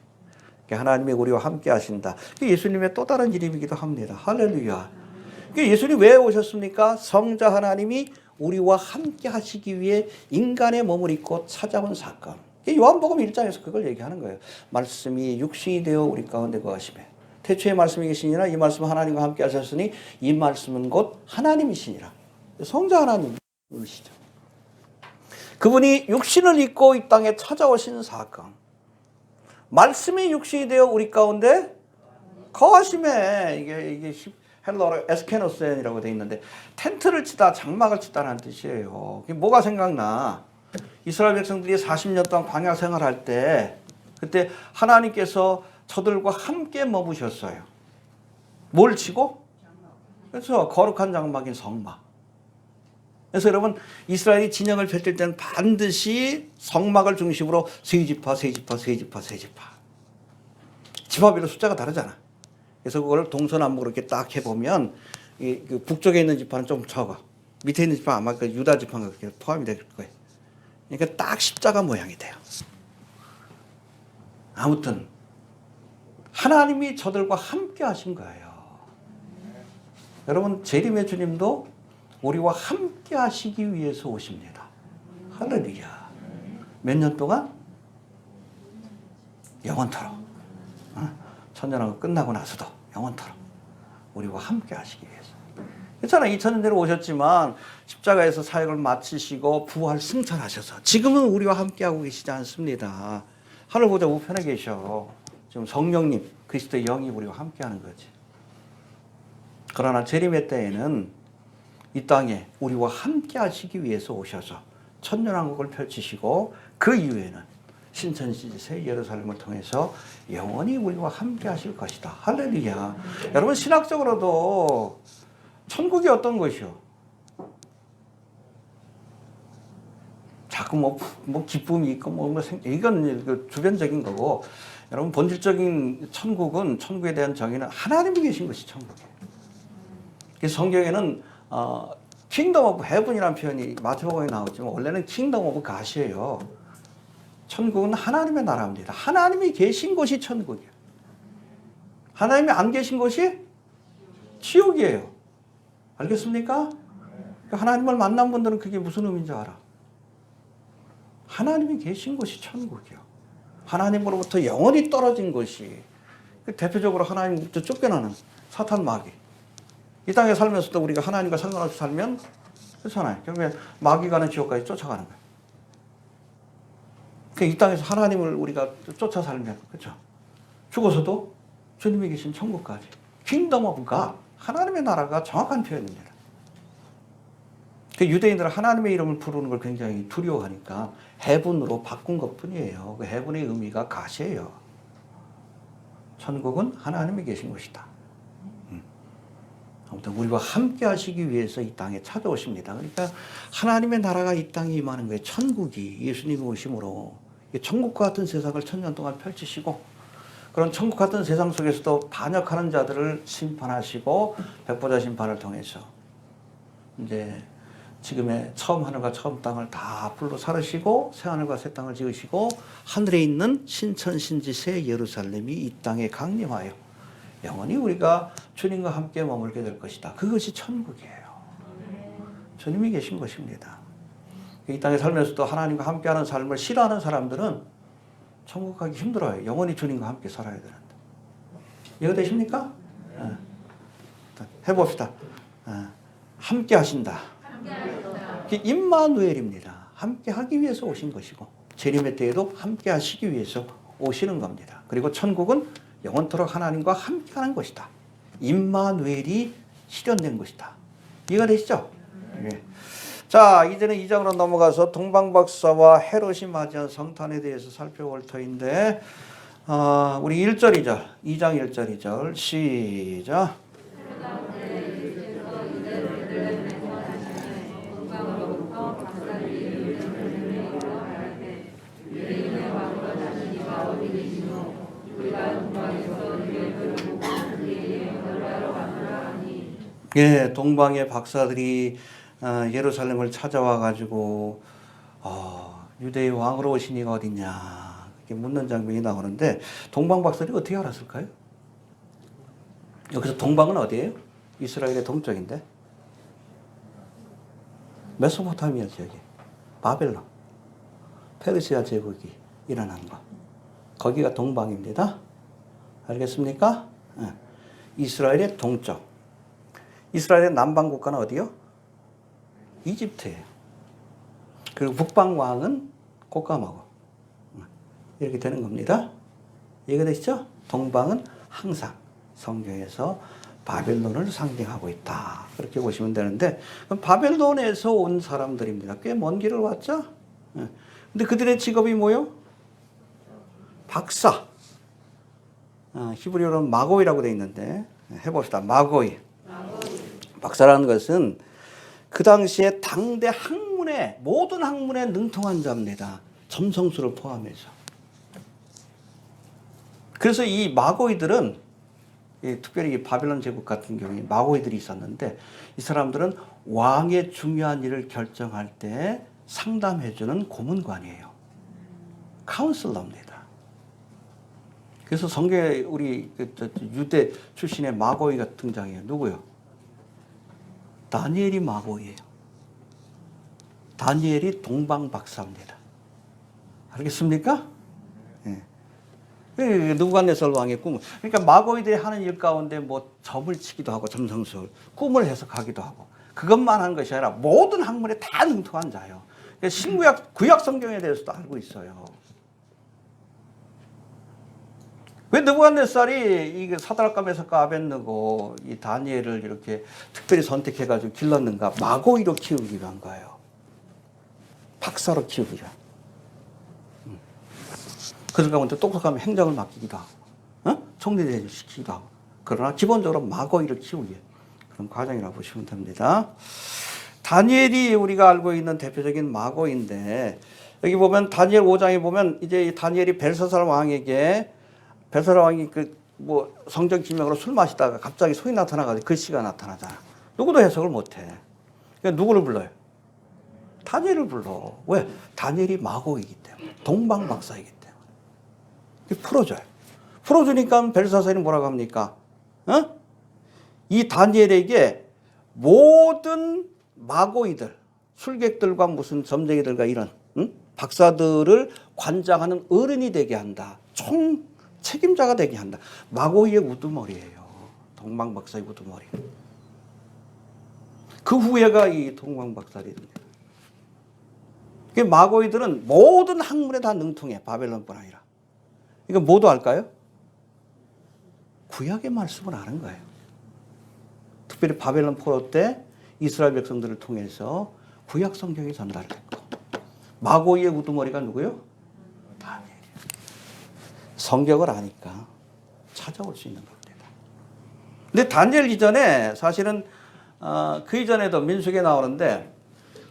하나님이 우리와 함께 하신다. 그게 예수님의 또 다른 이름이기도 합니다. 할렐루야. 예수님이 왜 오셨습니까? 성자 하나님이 우리와 함께 하시기 위해 인간의 몸을 입고 찾아온 사건. 요한복음 1장에서 그걸 얘기하는 거예요. 말씀이 육신이 되어 우리 가운데 거하시매. 태초에 말씀이 계시니라 이 말씀은 하나님과 함께 하셨으니 이 말씀은 곧 하나님이시니라. 성자 하나님이시죠. 그분이 육신을 입고 이 땅에 찾아오신 사건. 말씀이 육신이 되어 우리 가운데 거하심에 이게 헬러로 에스케노센이라고 되어 있는데 텐트를 치다 장막을 치다라는 뜻이에요. 뭐가 생각나? 이스라엘 백성들이 40년 동안 광야 생활할 때 그때 하나님께서 저들과 함께 머무셨어요. 뭘 치고? 그렇죠. 거룩한 장막인 성막. 그래서 여러분 이스라엘이 진영을 펼칠 때는 반드시 성막을 중심으로 세 지파 지파별로 숫자가 다르잖아. 그래서 그걸 동서남북으로 이렇게 딱 해보면 그 북쪽에 있는 지파는 좀 적어. 밑에 있는 지파 아마 그 유다 지파가 그렇게 포함이 될 거예요. 그러니까 딱 십자가 모양이 돼요. 아무튼 하나님이 저들과 함께 하신 거예요. 여러분 재림의 주님도 우리와 함께 하시기 위해서 오십니다. 할렐루야. 몇 년 동안? 영원토록. 천년왕국 끝나고 나서도 영원토록 우리와 함께 하시기 위해서. 그렇잖아. 2000년 전에 오셨지만 십자가에서 사역을 마치시고 부활 승천하셔서 지금은 우리와 함께하고 계시지 않습니다. 하늘 보좌 우편에 계셔. 지금 성령님 그리스도의 영이 우리와 함께하는 거지. 그러나 재림의 때에는 이 땅에 우리와 함께 하시기 위해서 오셔서 천년왕국을 펼치시고 그 이후에는 신천지 새 예루살렘을 통해서 영원히 우리와 함께 하실 것이다. 할렐루야. 여러분 신학적으로도 천국이 어떤 것이요? 자꾸 뭐 기쁨이 있고 이건 주변적인 거고 여러분 본질적인 천국은 천국에 대한 정의는 하나님이 계신 것이 천국이에요. 그래서 성경에는 킹덤 오브 헤븐이라는 표현이 마태복음에 나오지만 원래는 킹덤 오브 갓이에요. 천국은 하나님의 나라입니다. 하나님이 계신 곳이 천국이에요. 하나님이 안 계신 곳이 지옥이에요. 알겠습니까? 하나님을 만난 분들은 그게 무슨 의미인지 알아. 하나님이 계신 곳이 천국이요. 하나님으로부터 영원히 떨어진 곳이 대표적으로 하나님부터 쫓겨나는 사탄 마귀. 이 땅에 살면서도 우리가 하나님과 상관없이 살면 그렇잖아요. 그러면 마귀 가는 지옥까지 쫓아가는 거예요. 이 땅에서 하나님을 우리가 쫓아 살면 그렇죠. 죽어서도 주님이 계신 천국까지. 킹덤 오브 갓. 하나님의 나라가 정확한 표현입니다. 유대인들은 하나님의 이름을 부르는 걸 굉장히 두려워하니까 해분으로 바꾼 것뿐이에요. 그 해분의 의미가 갓이에요. 천국은 하나님이 계신 곳이다. 아무튼 우리와 함께 하시기 위해서 이 땅에 찾아오십니다. 그러니까 하나님의 나라가 이 땅에 임하는 거예요. 천국이 예수님이 오심으로 천국과 같은 세상을 천년 동안 펼치시고 그런 천국 같은 세상 속에서도 반역하는 자들을 심판하시고 백보자 심판을 통해서 이제 지금의 처음 하늘과 처음 땅을 다 불로 사르시고 새 하늘과 새 땅을 지으시고 하늘에 있는 신천 신지 새 예루살렘이 이 땅에 강림하여 영원히 우리가 주님과 함께 머물게 될 것이다. 그것이 천국이에요. 주님이 계신 것입니다. 이 땅에 살면서도 하나님과 함께하는 삶을 싫어하는 사람들은 천국 가기 힘들어요. 영원히 주님과 함께 살아야 되는데. 이해되십니까? 해봅시다. 함께 하신다. 임마누엘입니다. 함께 하기 위해서 오신 것이고 재림의 때에도 함께 하시기 위해서 오시는 겁니다. 그리고 천국은 영원토록 하나님과 함께하는 것이다. 임마누엘이 실현된 것이다. 이해가 되시죠? 네. 자, 이제는 2장으로 넘어가서 동방박사와 헤롯이 맞이한 성탄에 대해서 살펴볼 터인데 우리 1절 2장 1절 2절 시작. 예, 동방의 박사들이 예루살렘을 찾아와 가지고 유대의 왕으로 오신 이가 어딨냐 이렇게 묻는 장면이 나오는데 동방 박사들이 어떻게 알았을까요? 여기서 동방은 어디예요? 이스라엘의 동쪽인데 메소포타미아 지역이 바벨론 페르시아 제국이 일어난 거 거기가 동방입니다. 알겠습니까? 이스라엘의 동쪽. 이스라엘의 남방 국가는 어디요? 이집트예요. 그리고 북방 왕은 곡감하고 이렇게 되는 겁니다. 이해되시죠? 동방은 항상 성경에서 바벨론을 상징하고 있다. 그렇게 보시면 되는데 그럼 바벨론에서 온 사람들입니다. 꽤 먼 길을 왔죠? 근데 그들의 직업이 뭐요? 박사. 히브리어로는 마고이라고 되어 있는데 해봅시다. 마고이. 박사라는 것은 그 당시에 당대 학문에 모든 학문에 능통한 자입니다. 점성술을 포함해서. 그래서 이 마고이들은 특별히 바벨론 제국 같은 경우에 마고이들이 있었는데 이 사람들은 왕의 중요한 일을 결정할 때 상담해주는 고문관이에요. 카운슬러입니다. 그래서 성경에 우리 유대 출신의 마고이가 등장해요. 누구요? 다니엘이 마고이에요. 다니엘이 동방 박사입니다. 알겠습니까? 네. 느부갓네살 왕의 꿈. 그러니까 마고이들이 하는 일 가운데 뭐 점을 치기도 하고 점성술, 꿈을 해석하기도 하고 그것만 하는 것이 아니라 모든 학문에 다 능통한 자예요. 그러니까 신구약 구약 성경에 대해서도 알고 있어요. 왜 느부갓네살이 이 사드락과 메삭과 아벳느고 이 다니엘을 이렇게 특별히 선택해가지고 길렀는가? 마고이로 키우기 위한 거예요. 박사로 키우기 위한. 그들 가운데 똑똑하면 행정을 맡기기도 하고, 총리대행을 시키기도 하고. 그러나 기본적으로 마고이를 키우기 위한 그런 과정이라고 보시면 됩니다. 다니엘이 우리가 알고 있는 대표적인 마고인데 여기 보면 다니엘 5장에 보면 이제 다니엘이 벨사살 왕에게 벨사살 왕이 뭐 성전 기명으로 술 마시다가 갑자기 소리 나타나가지고 글씨가 나타나잖아. 누구도 해석을 못해. 그러니까 누구를 불러요? 다니엘을 불러. 왜? 다니엘이 마고이기 때문에. 동방 박사이기 때문에. 풀어줘요. 풀어주니까 벨사살이 뭐라고 합니까? 이 다니엘에게 모든 마고이들, 술객들과 무슨 점쟁이들과 이런 박사들을 관장하는 어른이 되게 한다. 총 책임자가 되게 한다. 마고이의 우두머리예요. 동방 박사의 우두머리. 그 후예가 이 동방 박사입니다. 마고이들은 모든 학문에 다 능통해. 바벨론뿐 아니라. 이거 모두 알까요? 구약의 말씀을 아는 거예요. 특별히 바벨론 포로 때 이스라엘 백성들을 통해서 구약 성경이 전달됐고 마고이의 우두머리가 누구요? 다니엘이에요. 성경을 아니까 찾아올 수 있는 겁니다. 근데 다니엘 이전에 사실은 그 이전에도 민수기에 나오는데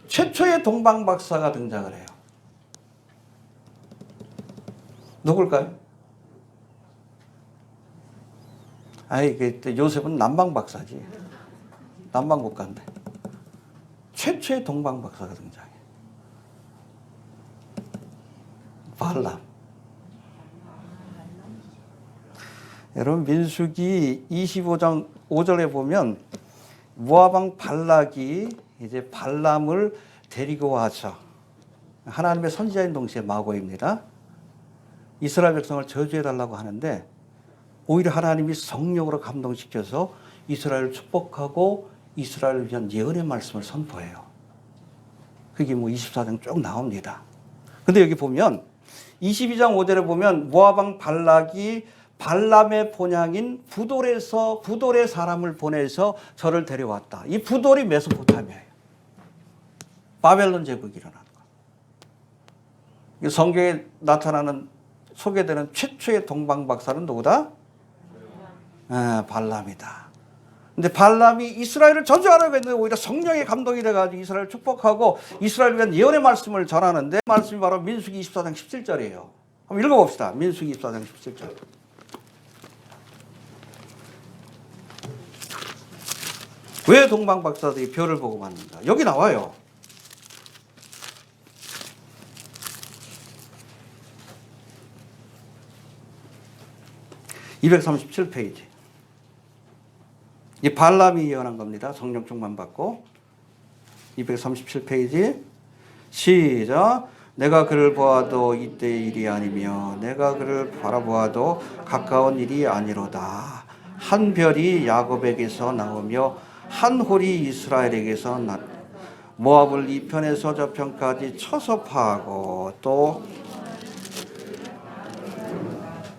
최초의 동방 박사가 등장을 해요. 누굴까요? 요셉은 남방 박사지. 남방 국가인데. 최초의 동방 박사가 등장해. 발람. 여러분 민수기 25장 5절에 보면 모압왕 발락이 이제 발람을 데리고 와서 하나님의 선지자인 동시에 마고입니다. 이스라엘 백성을 저주해달라고 하는데 오히려 하나님이 성령으로 감동시켜서 이스라엘을 축복하고 이스라엘을 위한 예언의 말씀을 선포해요. 그게 뭐 24장 쭉 나옵니다. 근데 여기 보면 22장 5절에 보면 모압왕 발락이 발람의 본향인 부돌의 사람을 보내서 저를 데려왔다. 이 부돌이 메소포타미아예요. 바벨론 제국이 일어나는 거예요. 성경에 나타나는 소개되는 최초의 동방 박사는 누구다? 발람이다. 근데 발람이 이스라엘을 저주하라고 했는데 오히려 성령의 감동이 돼가지고 이스라엘을 축복하고 이스라엘을 위한 예언의 말씀을 전하는데 말씀이 바로 민수기 24장 17절이에요. 한번 읽어봅시다. 민수기 24장 17절. 왜 동방박사들이 별을 보고 만든다? 여기 나와요. (237페이지) 이 발람이 예언한 겁니다. 성령 충만 받고 237페이지 시작. 내가 그를 보아도 이때의 일이 아니며 내가 그를 바라보아도 가까운 일이 아니로다. 한 별이 야곱에게서 나오며 한 홀이 이스라엘에게서 모압을 이 편에서 저 편까지 쳐서 파고 또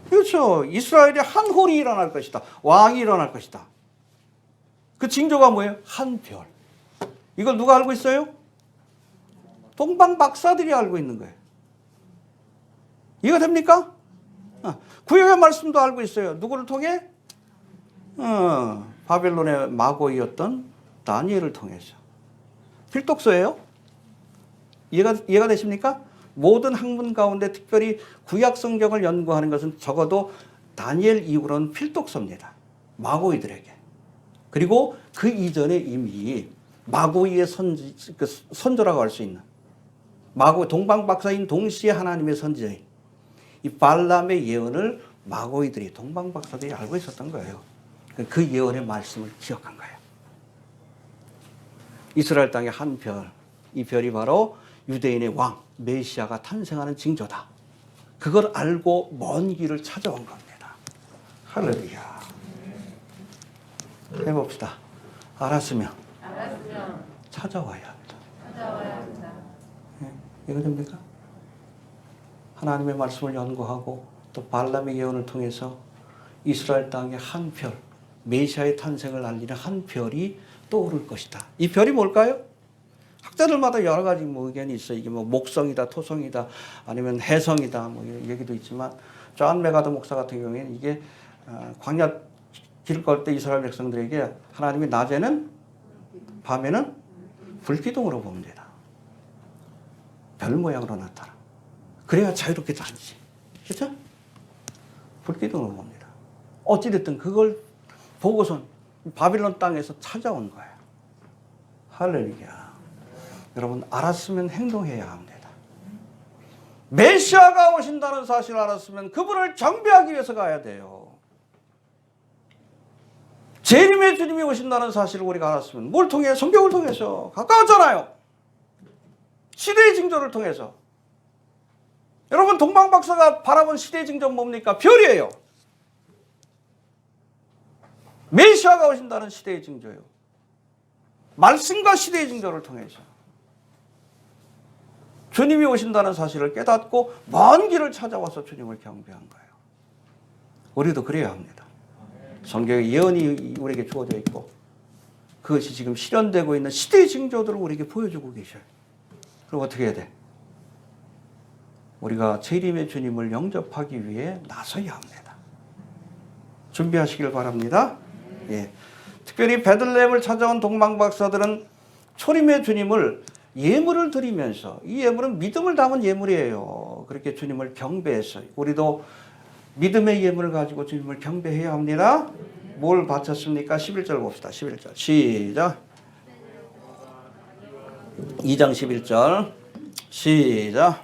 그렇죠. 이스라엘에 한 홀이 일어날 것이다. 왕이 일어날 것이다. 그 징조가 뭐예요? 한 별. 이걸 누가 알고 있어요? 동방 박사들이 알고 있는 거예요. 이해가 됩니까? 구약의 말씀도 알고 있어요. 누구를 통해? 바벨론의 마고이였던 다니엘을 통해서. 필독서예요. 이해가 되십니까? 모든 학문 가운데 특별히 구약 성경을 연구하는 것은 적어도 다니엘 이후로는 필독서입니다. 마고이들에게. 그리고 그 이전에 이미 마고이의 선조라고 할 수 있는 마고 동방박사인 동시에 하나님의 선지자인 이 발람의 예언을 마고이들이 동방박사들이 알고 있었던 거예요. 그 예언의 말씀을 기억한 거예요. 이스라엘 땅의 한 별, 이 별이 바로 유대인의 왕 메시아가 탄생하는 징조다. 그걸 알고 먼 길을 찾아온 겁니다. 할렐루야. 해봅시다. 알았으면 찾아와야 합니다. 이거 됩니까? 하나님의 말씀을 연구하고 또 발람의 예언을 통해서 이스라엘 땅의 한 별, 메시아의 탄생을 알리는 한 별이 떠오를 것이다. 이 별이 뭘까요? 학자들마다 여러 가지 의견이 있어요. 이게 목성이다, 토성이다, 아니면 해성이다, 이런 얘기도 있지만, 존 메가더 목사 같은 경우에는 이게 광야 길 걸 때 이스라엘 백성들에게 하나님이 낮에는 밤에는 불기둥으로 봅니다. 별 모양으로 나타나. 그래야 자유롭게 다니지. 그렇죠? 불기둥으로 봅니다. 어찌됐든 그걸 보고선 바빌론 땅에서 찾아온 거예요. 할렐루야. 여러분 알았으면 행동해야 합니다. 메시아가 오신다는 사실을 알았으면 그분을 경배하기 위해서 가야 돼요. 재림의 주님이 오신다는 사실을 우리가 알았으면 뭘 통해? 성경을 통해서. 가까웠잖아요. 시대의 징조를 통해서. 여러분 동방박사가 바라본 시대의 징조는 뭡니까? 별이에요. 메시아가 오신다는 시대의 징조예요. 말씀과 시대의 징조를 통해서 주님이 오신다는 사실을 깨닫고 먼 길을 찾아와서 주님을 경배한 거예요. 우리도 그래야 합니다. 성경의 예언이 우리에게 주어져 있고 그것이 지금 실현되고 있는 시대의 징조들을 우리에게 보여주고 계셔요. 그럼 어떻게 해야 돼? 우리가 재림의 주님을 영접하기 위해 나서야 합니다. 준비하시길 바랍니다. 예. 특별히 베들레헴을 찾아온 동방박사들은 초림의 주님을 예물을 드리면서, 이 예물은 믿음을 담은 예물이에요. 그렇게 주님을 경배했어요. 우리도 믿음의 예물을 가지고 주님을 경배해야 합니다. 뭘 바쳤습니까? 11절 봅시다. 11절 시작. 2장 11절 시작.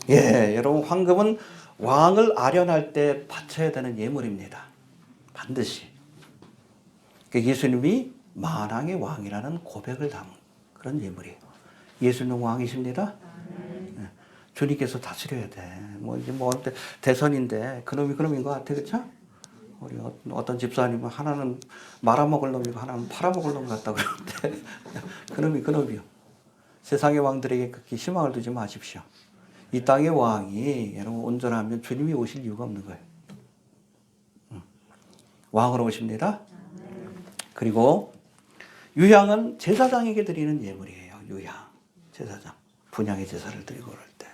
예, 여러분 황금은 왕을 아련할 때 바쳐야 되는 예물입니다. 반드시. 예수님이 만왕의 왕이라는 고백을 담은 그런 예물이에요. 예수님 왕이십니다. 네. 주님께서 다스려야 돼. 이제 대선인데 그놈인 것 같아, 그렇죠? 우리 어떤 집사님은 하나는 말아먹을 놈이고 하나는 팔아먹을 놈 같다 그러는데 그놈이요. 세상의 왕들에게 그렇게 희망을 두지 마십시오. 이 땅의 왕이 여러분 온전하면 주님이 오실 이유가 없는 거예요. 왕으로 오십니다. 그리고 유향은 제사장에게 드리는 예물이에요. 유향, 제사장. 분향의 제사를 드리고 그럴 때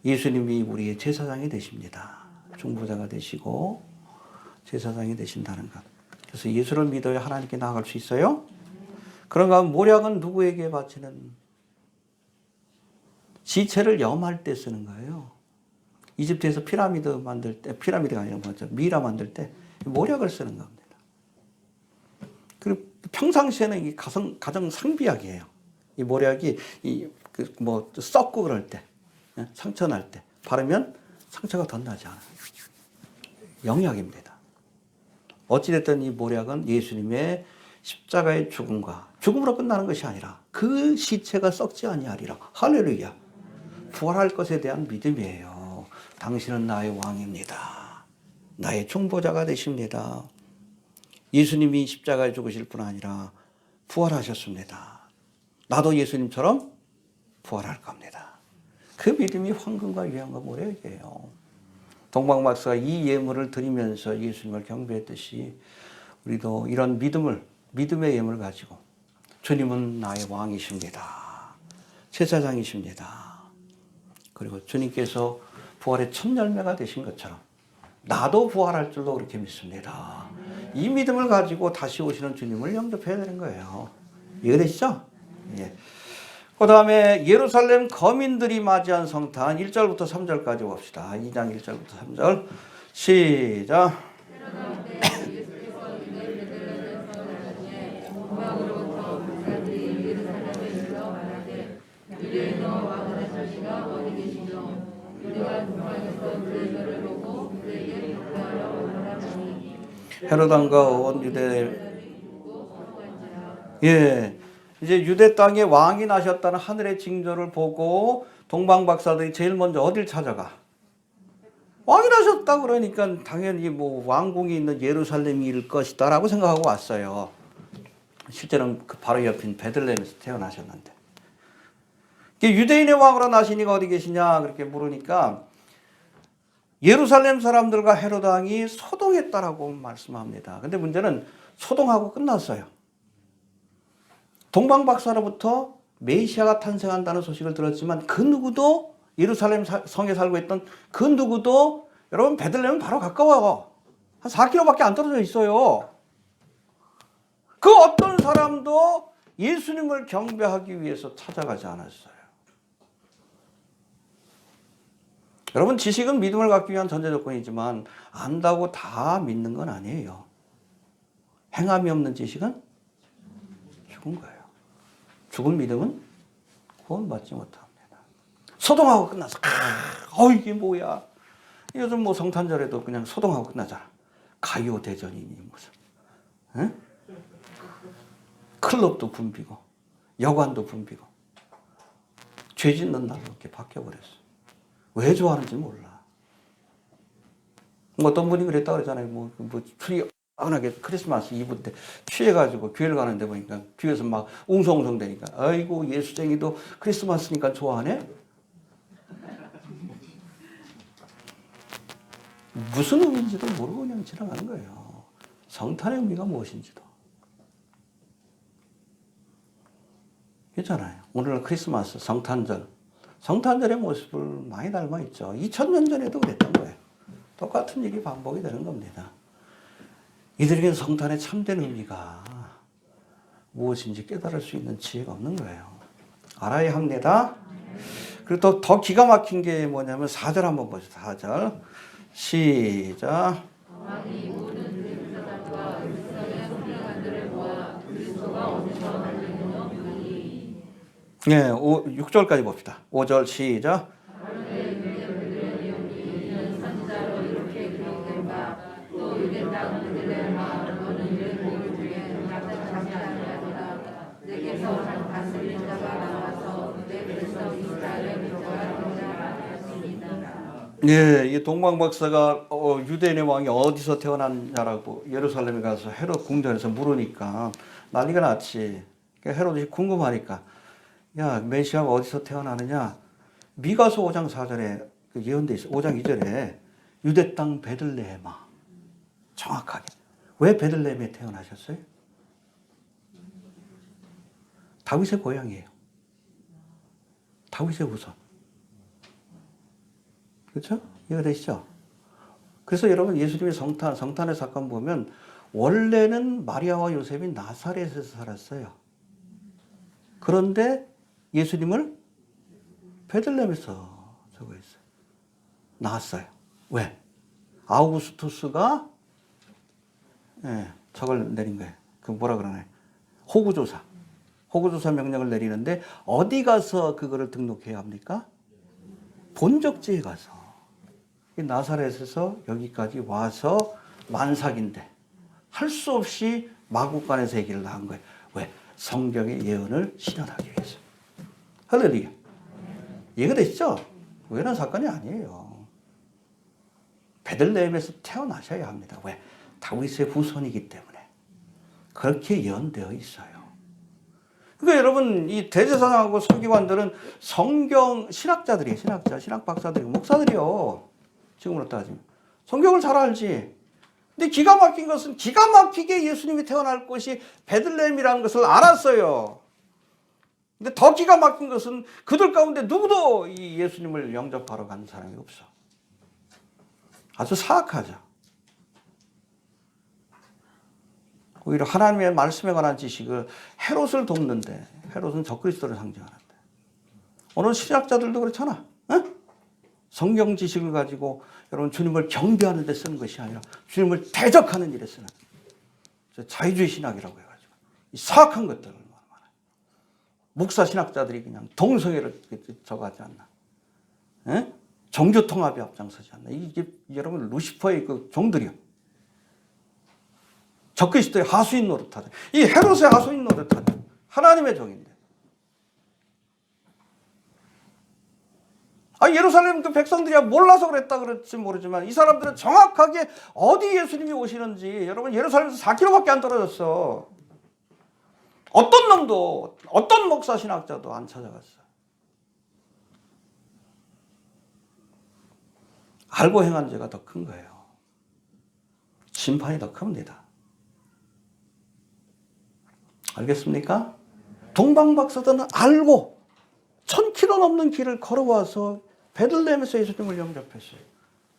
예수님이 우리의 제사장이 되십니다. 중보자가 되시고 제사장이 되신다는 것. 그래서 예수를 믿어야 하나님께 나아갈 수 있어요. 그런가 하면 모략은 누구에게 바치는, 지체를 염할 때 쓰는 거예요. 이집트에서 피라미드 만들 때, 피라미드가 아니라 뭐죠? 미라 만들 때 모략을 쓰는 겁니다. 그리고 평상시에는 이 가정 상비약이에요. 이 모략이 썩고 그럴 때, 상처 날 때 바르면 상처가 더 나지 않아요. 영약입니다. 어찌됐든 이 모략은 예수님의 십자가의 죽음으로 끝나는 것이 아니라 그 시체가 썩지 아니하리라. 할렐루야. 부활할 것에 대한 믿음이에요. 당신은 나의 왕입니다. 나의 중보자가 되십니다. 예수님이 십자가에 죽으실 뿐 아니라 부활하셨습니다. 나도 예수님처럼 부활할 겁니다. 그 믿음이 황금과 유향과 모략이에요. 동방박사가 이 예물을 드리면서 예수님을 경배했듯이 우리도 이런 믿음의 예물을 가지고 주님은 나의 왕이십니다. 제사장이십니다. 그리고 주님께서 부활의 첫 열매가 되신 것처럼 나도 부활할 줄로 그렇게 믿습니다. 이 믿음을 가지고 다시 오시는 주님을 영접해야 되는 거예요. 이해되시죠? 예. 그 다음에 예루살렘 거민들이 맞이한 성탄 1절부터 3절까지 봅시다. 2장 1절부터 3절 시작. 헤롯 왕과 온 유대, 예, 이제 유대 땅에 왕이 나셨다는 하늘의 징조를 보고 동방박사들이 제일 먼저 어딜 찾아가? 왕이 나셨다 그러니까 당연히 뭐 왕궁이 있는 예루살렘일 것이다라고 생각하고 왔어요. 실제는 그 바로 옆인 베들레헴에서 태어나셨는데, 유대인의 왕으로 나시니가 어디 계시냐 그렇게 물으니까 예루살렘 사람들과 헤롯 왕이 소동했다라고 말씀합니다. 근데 문제는 소동하고 끝났어요. 동방박사로부터 메시아가 탄생한다는 소식을 들었지만 그 누구도 예루살렘 성에 살고 있던 그 누구도, 여러분 베들레헴은 바로 가까워요. 한 4km밖에 안 떨어져 있어요. 그 어떤 사람도 예수님을 경배하기 위해서 찾아가지 않았어요. 여러분 지식은 믿음을 갖기 위한 전제 조건이지만 안다고 다 믿는 건 아니에요. 행함이 없는 지식은 죽은 거예요. 죽은 믿음은 구원받지 못합니다. 소동하고 끝나서 이게 뭐야. 요즘 뭐 성탄절에도 그냥 소동하고 끝나잖아. 가요대전이니 무슨, 응? 클럽도 붐비고 여관도 붐비고 죄 짓는 날로 이렇게 바뀌어버렸어. 왜 좋아하는지 몰라. 어떤 분이 그랬다 그러잖아요. 뭐 술이 뻔하게 크리스마스 이브 때 취해가지고 교회를 가는데 보니까 뒤에서 막 웅성웅성 되니까 아이고 예수쟁이도 크리스마스니까 좋아하네? 무슨 의미인지도 모르고 그냥 지나가는 거예요. 성탄의 의미가 무엇인지도. 그렇잖아요. 오늘은 크리스마스, 성탄절의 모습을 많이 닮아 있죠. 2000년 전에도 그랬던 거예요. 똑같은 일이 반복이 되는 겁니다. 이들에게는 성탄의 참된 의미가 무엇인지 깨달을 수 있는 지혜가 없는 거예요. 알아야 합니다. 그리고 또 더 기가 막힌 게 뭐냐면 4절 한번 보죠. 4절 시작. 네, 6절까지 봅시다. 5절 시작. 예, 이 동방박사가 유대인의 왕이 어디서 태어났냐라고 예루살렘에 가서 헤롯 궁전에서 물으니까 난리가 났지. 헤롯이 궁금하니까 야 메시아가 어디서 태어나느냐? 미가서 5장 4절에 예언돼 있어. 5장 2절에 유대 땅 베들레헴아. 정확하게. 왜 베들레헴에 태어나셨어요? 다윗의 고향이에요. 다윗의 후손. 그렇죠? 이해가 되시죠? 그래서 여러분 예수님의 성탄의 사건 보면 원래는 마리아와 요셉이 나사렛에서 살았어요. 그런데 예수님을 베들레헴에서 저거 했어요. 낳았어요. 왜? 아우구스투스가 저걸 내린 거예요. 그 뭐라 그러나요? 호구조사 명령을 내리는데 어디 가서 그거를 등록해야 합니까? 본적지에 가서. 나사렛에서 여기까지 와서 만삭인데 할 수 없이 마국간에서 아기를 낳은 거예요. 왜? 성경의 예언을 실현하기 위해서. 할렐루야. 이해가 되시죠? 우연한 사건이 아니에요. 베들레헴에서 태어나셔야 합니다. 왜? 다윗의 후손이기 때문에. 그렇게 예언되어 있어요. 그러니까 여러분 이 대제사장하고 서기관들은 성경 신학자들이에요. 신학 박사들이고 목사들이요. 지금으로 따지면 성경을 잘 알지. 근데 기가 막힌 것은 기가 막히게 예수님이 태어날 곳이 베들레헴이라는 것을 알았어요. 근데 더 기가 막힌 것은 그들 가운데 누구도 이 예수님을 영접하러 가는 사람이 없어. 아주 사악하죠. 오히려 하나님의 말씀에 관한 지식을 헤롯을 돕는데 헤롯은 적그리스도를 상징하는데 오늘 신학자들도 그렇잖아. 성경 지식을 가지고 여러분 주님을 경배하는 데 쓰는 것이 아니라 주님을 대적하는 일에 쓰는 자유주의 신학이라고 해가지고 이 사악한 것들을 말해요. 목사 신학자들이 그냥 동성애를 저거 하지 않나. 종교 통합에 앞장서지 않나. 이게 여러분 루시퍼의 그 종들이요. 적그리스도의 하수인 노릇하죠. 이 헤롯의 하수인 노릇하죠. 하나님의 종인데. 예루살렘 그 백성들이야 몰라서 그랬다 그럴지 모르지만 이 사람들은 정확하게 어디 예수님이 오시는지 여러분 예루살렘에서 4km밖에 안 떨어졌어. 어떤 놈도 어떤 목사 신학자도 안 찾아갔어. 알고 행한 죄가 더 큰 거예요. 심판이 더 큽니다. 알겠습니까? 동방박사들은 알고 1000km 넘는 길을 걸어와서 베들레헴에서 예수님을 영접했어요.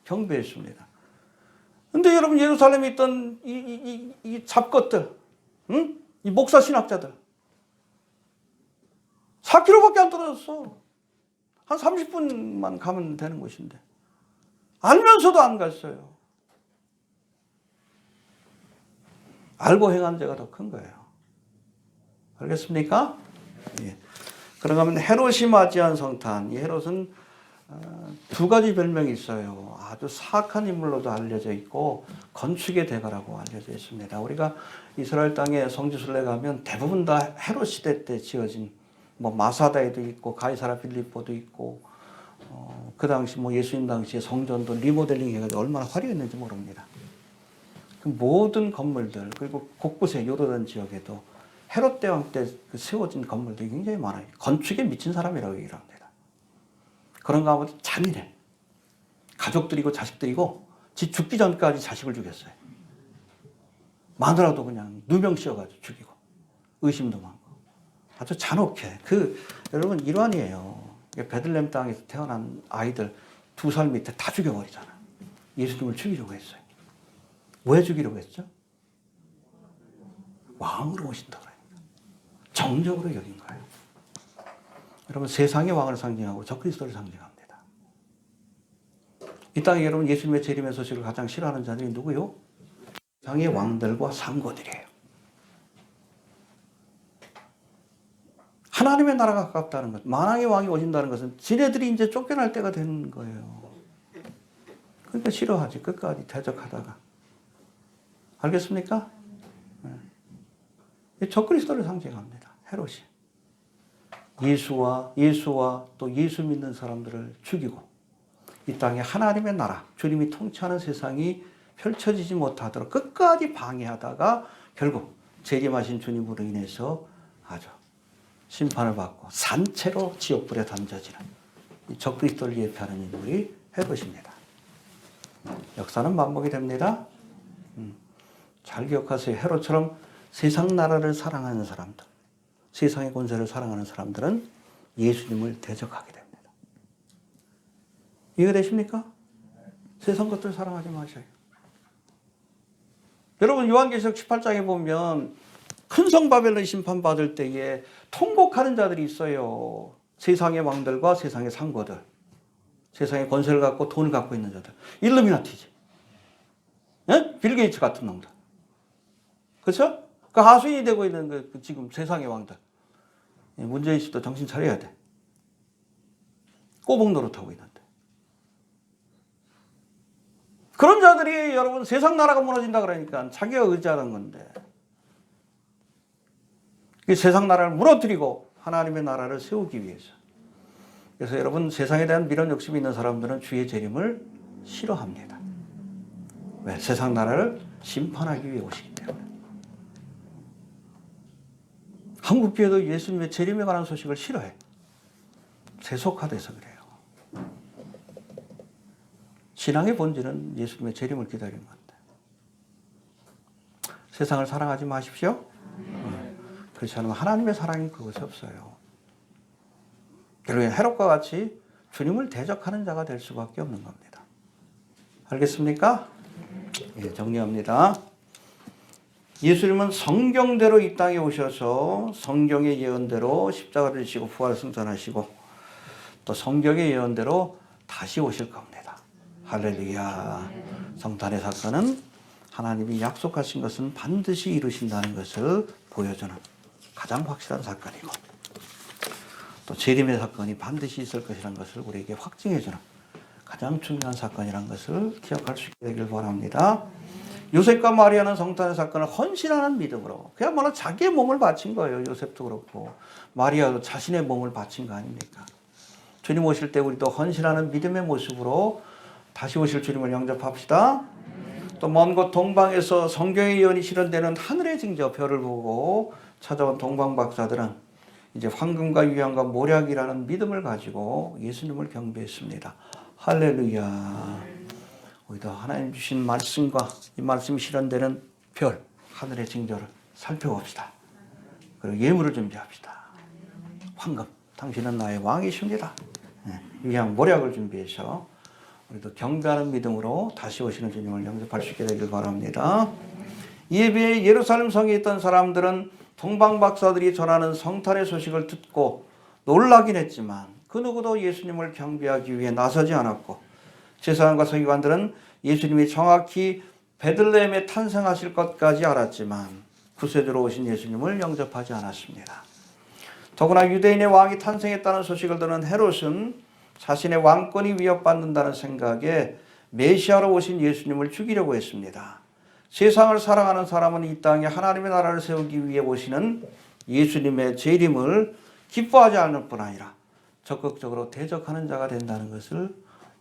경배했습니다. 근데 여러분 예루살렘에 있던 이 잡것들, 이 목사 신학자들 4km밖에 안 떨어졌어. 한 30분만 가면 되는 곳인데 알면서도 안 갔어요. 알고 행한 죄가 더 큰 거예요. 알겠습니까? 예. 그러면 헤롯이 맞이한 성탄. 이 헤롯은 두 가지 별명이 있어요. 아주 사악한 인물로도 알려져 있고 건축의 대가라고 알려져 있습니다. 우리가 이스라엘 땅에 성지순례 가면 대부분 다 헤롯 시대 때 지어진 뭐 마사다에도 있고 가이사라 빌립보도 있고 그 당시 뭐 예수님 당시에 성전도 리모델링 해가지고 얼마나 화려했는지 모릅니다. 그 모든 건물들 그리고 곳곳에 요르단 지역에도 헤롯 대왕 때 세워진 건물들이 굉장히 많아요. 건축에 미친 사람이라고 얘기를 합니다. 그런가 하면 잔인해. 가족들이고 자식들이고 지 죽기 전까지 자식을 죽였어요. 마누라도 그냥 누명 씌워가지고 죽이고 의심도 많고 아주 잔혹해. 여러분 일환이에요. 베들레헴 땅에서 태어난 아이들 2살 밑에 다 죽여버리잖아. 예수님을 죽이려고 했어요. 왜 죽이려고 했죠? 왕으로 오신다 그러니까. 정적으로 여긴 거예요. 여러분 세상의 왕을 상징하고 적그리스도를 상징합니다. 이 땅에 여러분 예수님의 재림의 소식을 가장 싫어하는 자들이 누구요? 세상의 왕들과 상고들이에요. 하나님의 나라가 가깝다는 것, 만왕의 왕이 오신다는 것은 지네들이 이제 쫓겨날 때가 되는 거예요. 그러니까 싫어하지. 끝까지 대적하다가. 알겠습니까? 네. 적그리스도를 상징합니다. 헤롯이. 예수와 또 예수 믿는 사람들을 죽이고 이 땅에 하나님의 나라, 주님이 통치하는 세상이 펼쳐지지 못하도록 끝까지 방해하다가 결국 재림하신 주님으로 인해서 아주 심판을 받고 산채로 지옥불에 던져지는 이 적그리스도를 예표하는 인물이 헤롯입니다. 역사는 반복이 됩니다. 잘 기억하세요. 헤롯처럼 세상 나라를 사랑하는 사람들, 세상의 권세를 사랑하는 사람들은 예수님을 대적하게 됩니다. 이해되십니까? 세상 것들 사랑하지 마셔요. 여러분 요한계시록 18장에 보면 큰 성 바벨론 심판받을 때에 통곡하는 자들이 있어요. 세상의 왕들과 세상의 상거들, 세상의 권세를 갖고 돈을 갖고 있는 자들, 일루미나티지, 예? 빌 게이츠 같은 놈들, 그렇죠? 그 하수인이 되고 있는 그 지금 세상의 왕들. 문재인 씨도 정신 차려야 돼. 꼬북 노릇하고 있는데. 그런 자들이 여러분 세상 나라가 무너진다 그러니까 자기가 의지하는 건데. 세상 나라를 무너뜨리고 하나님의 나라를 세우기 위해서. 그래서 여러분 세상에 대한 미련 욕심이 있는 사람들은 주의 재림을 싫어합니다. 왜? 세상 나라를 심판하기 위해 오시기 때문에. 한국 교회도 예수님의 재림에 관한 소식을 싫어해. 세속화돼서 그래요. 신앙의 본질은 예수님의 재림을 기다리는 건데. 세상을 사랑하지 마십시오. 그렇지 않으면 하나님의 사랑이 그것이 없어요. 결국엔 헤롯과 같이 주님을 대적하는 자가 될 수밖에 없는 겁니다. 알겠습니까? 예, 정리합니다. 예수님은 성경대로 이 땅에 오셔서 성경의 예언대로 십자가를 지시고 부활을 승천하시고 또 성경의 예언대로 다시 오실 겁니다. 할렐루야. 성탄의 사건은 하나님이 약속하신 것은 반드시 이루신다는 것을 보여주는 가장 확실한 사건이고 또 재림의 사건이 반드시 있을 것이라는 것을 우리에게 확증해주는 가장 중요한 사건이라는 것을 기억할 수 있게 되길 바랍니다. 요셉과 마리아는 성탄의 사건을 헌신하는 믿음으로 그야말로 자기의 몸을 바친 거예요. 요셉도 그렇고 마리아도 자신의 몸을 바친 거 아닙니까? 주님 오실 때 우리도 헌신하는 믿음의 모습으로 다시 오실 주님을 영접합시다. 또 먼 곳 동방에서 성경의 예언이 실현되는 하늘의 징조 별을 보고 찾아온 동방 박사들은 이제 황금과 유향과 모략이라는 믿음을 가지고 예수님을 경배했습니다. 할렐루야. 우리도 하나님 주신 말씀과 이 말씀이 실현되는 별, 하늘의 징조를 살펴봅시다. 그리고 예물을 준비합시다. 황금, 당신은 나의 왕이십니다. 유향, 모략을 준비해서 우리도 경배하는 믿음으로 다시 오시는 주님을 영접할 수 있게 되길 바랍니다. 이에 비해 예루살렘 성에 있던 사람들은 동방 박사들이 전하는 성탄의 소식을 듣고 놀라긴 했지만 그 누구도 예수님을 경배하기 위해 나서지 않았고 제사장과 서기관들은 예수님이 정확히 베들레헴에 탄생하실 것까지 알았지만 구세주로 오신 예수님을 영접하지 않았습니다. 더구나 유대인의 왕이 탄생했다는 소식을 들은 헤롯은 자신의 왕권이 위협받는다는 생각에 메시아로 오신 예수님을 죽이려고 했습니다. 세상을 사랑하는 사람은 이 땅에 하나님의 나라를 세우기 위해 오시는 예수님의 재림을 기뻐하지 않을 뿐 아니라 적극적으로 대적하는 자가 된다는 것을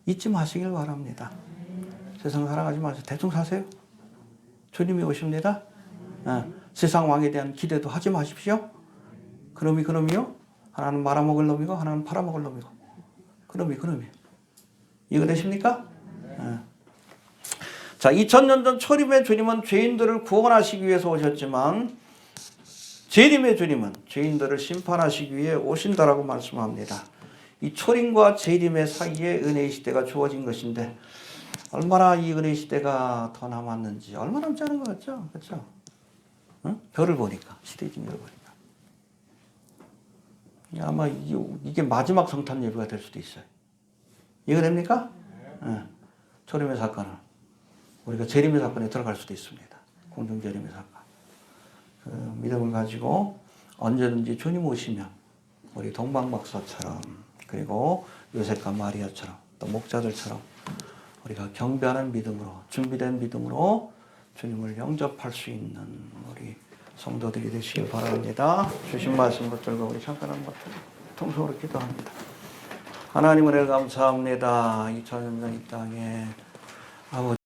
잊지 마시길 바랍니다. 세상 사랑하지 마세요. 대충 사세요. 주님이 오십니다. 세상 왕에 대한 기대도 하지 마십시오. 그놈이요. 하나는 말아먹을 놈이고 하나는 팔아먹을 놈이고. 그놈이. 이거 되십니까? 자, 2000년 전 초림의 주님은 죄인들을 구원하시기 위해서 오셨지만 재림의 주님은 죄인들을 심판하시기 위해 오신다라고 말씀합니다. 이 초림과 재림의 사이에 은혜의 시대가 주어진 것인데 얼마나 이 은혜의 시대가 더 남았는지 얼마 남지 않은 것 같죠? 그렇죠? 응? 별을 보니까 시대의 징조를 보니까 아마 이게 마지막 성탄 예배가 될 수도 있어요. 이해가 됩니까? 네. 초림의 사건은 우리가 재림의 사건에 들어갈 수도 있습니다. 공중 재림의 사건. 그 믿음을 가지고 언제든지 주님 오시면 우리 동방 박사처럼 그리고 요셉과 마리아처럼 또 목자들처럼 우리가 경배하는 믿음으로 준비된 믿음으로 주님을 영접할 수 있는 우리 성도들이 되시길 바랍니다. 주신 말씀 붙들고 우리 잠깐 한번 통성으로 기도합니다. 하나님 은혜 감사합니다. 2000년 전 이 땅에 아버지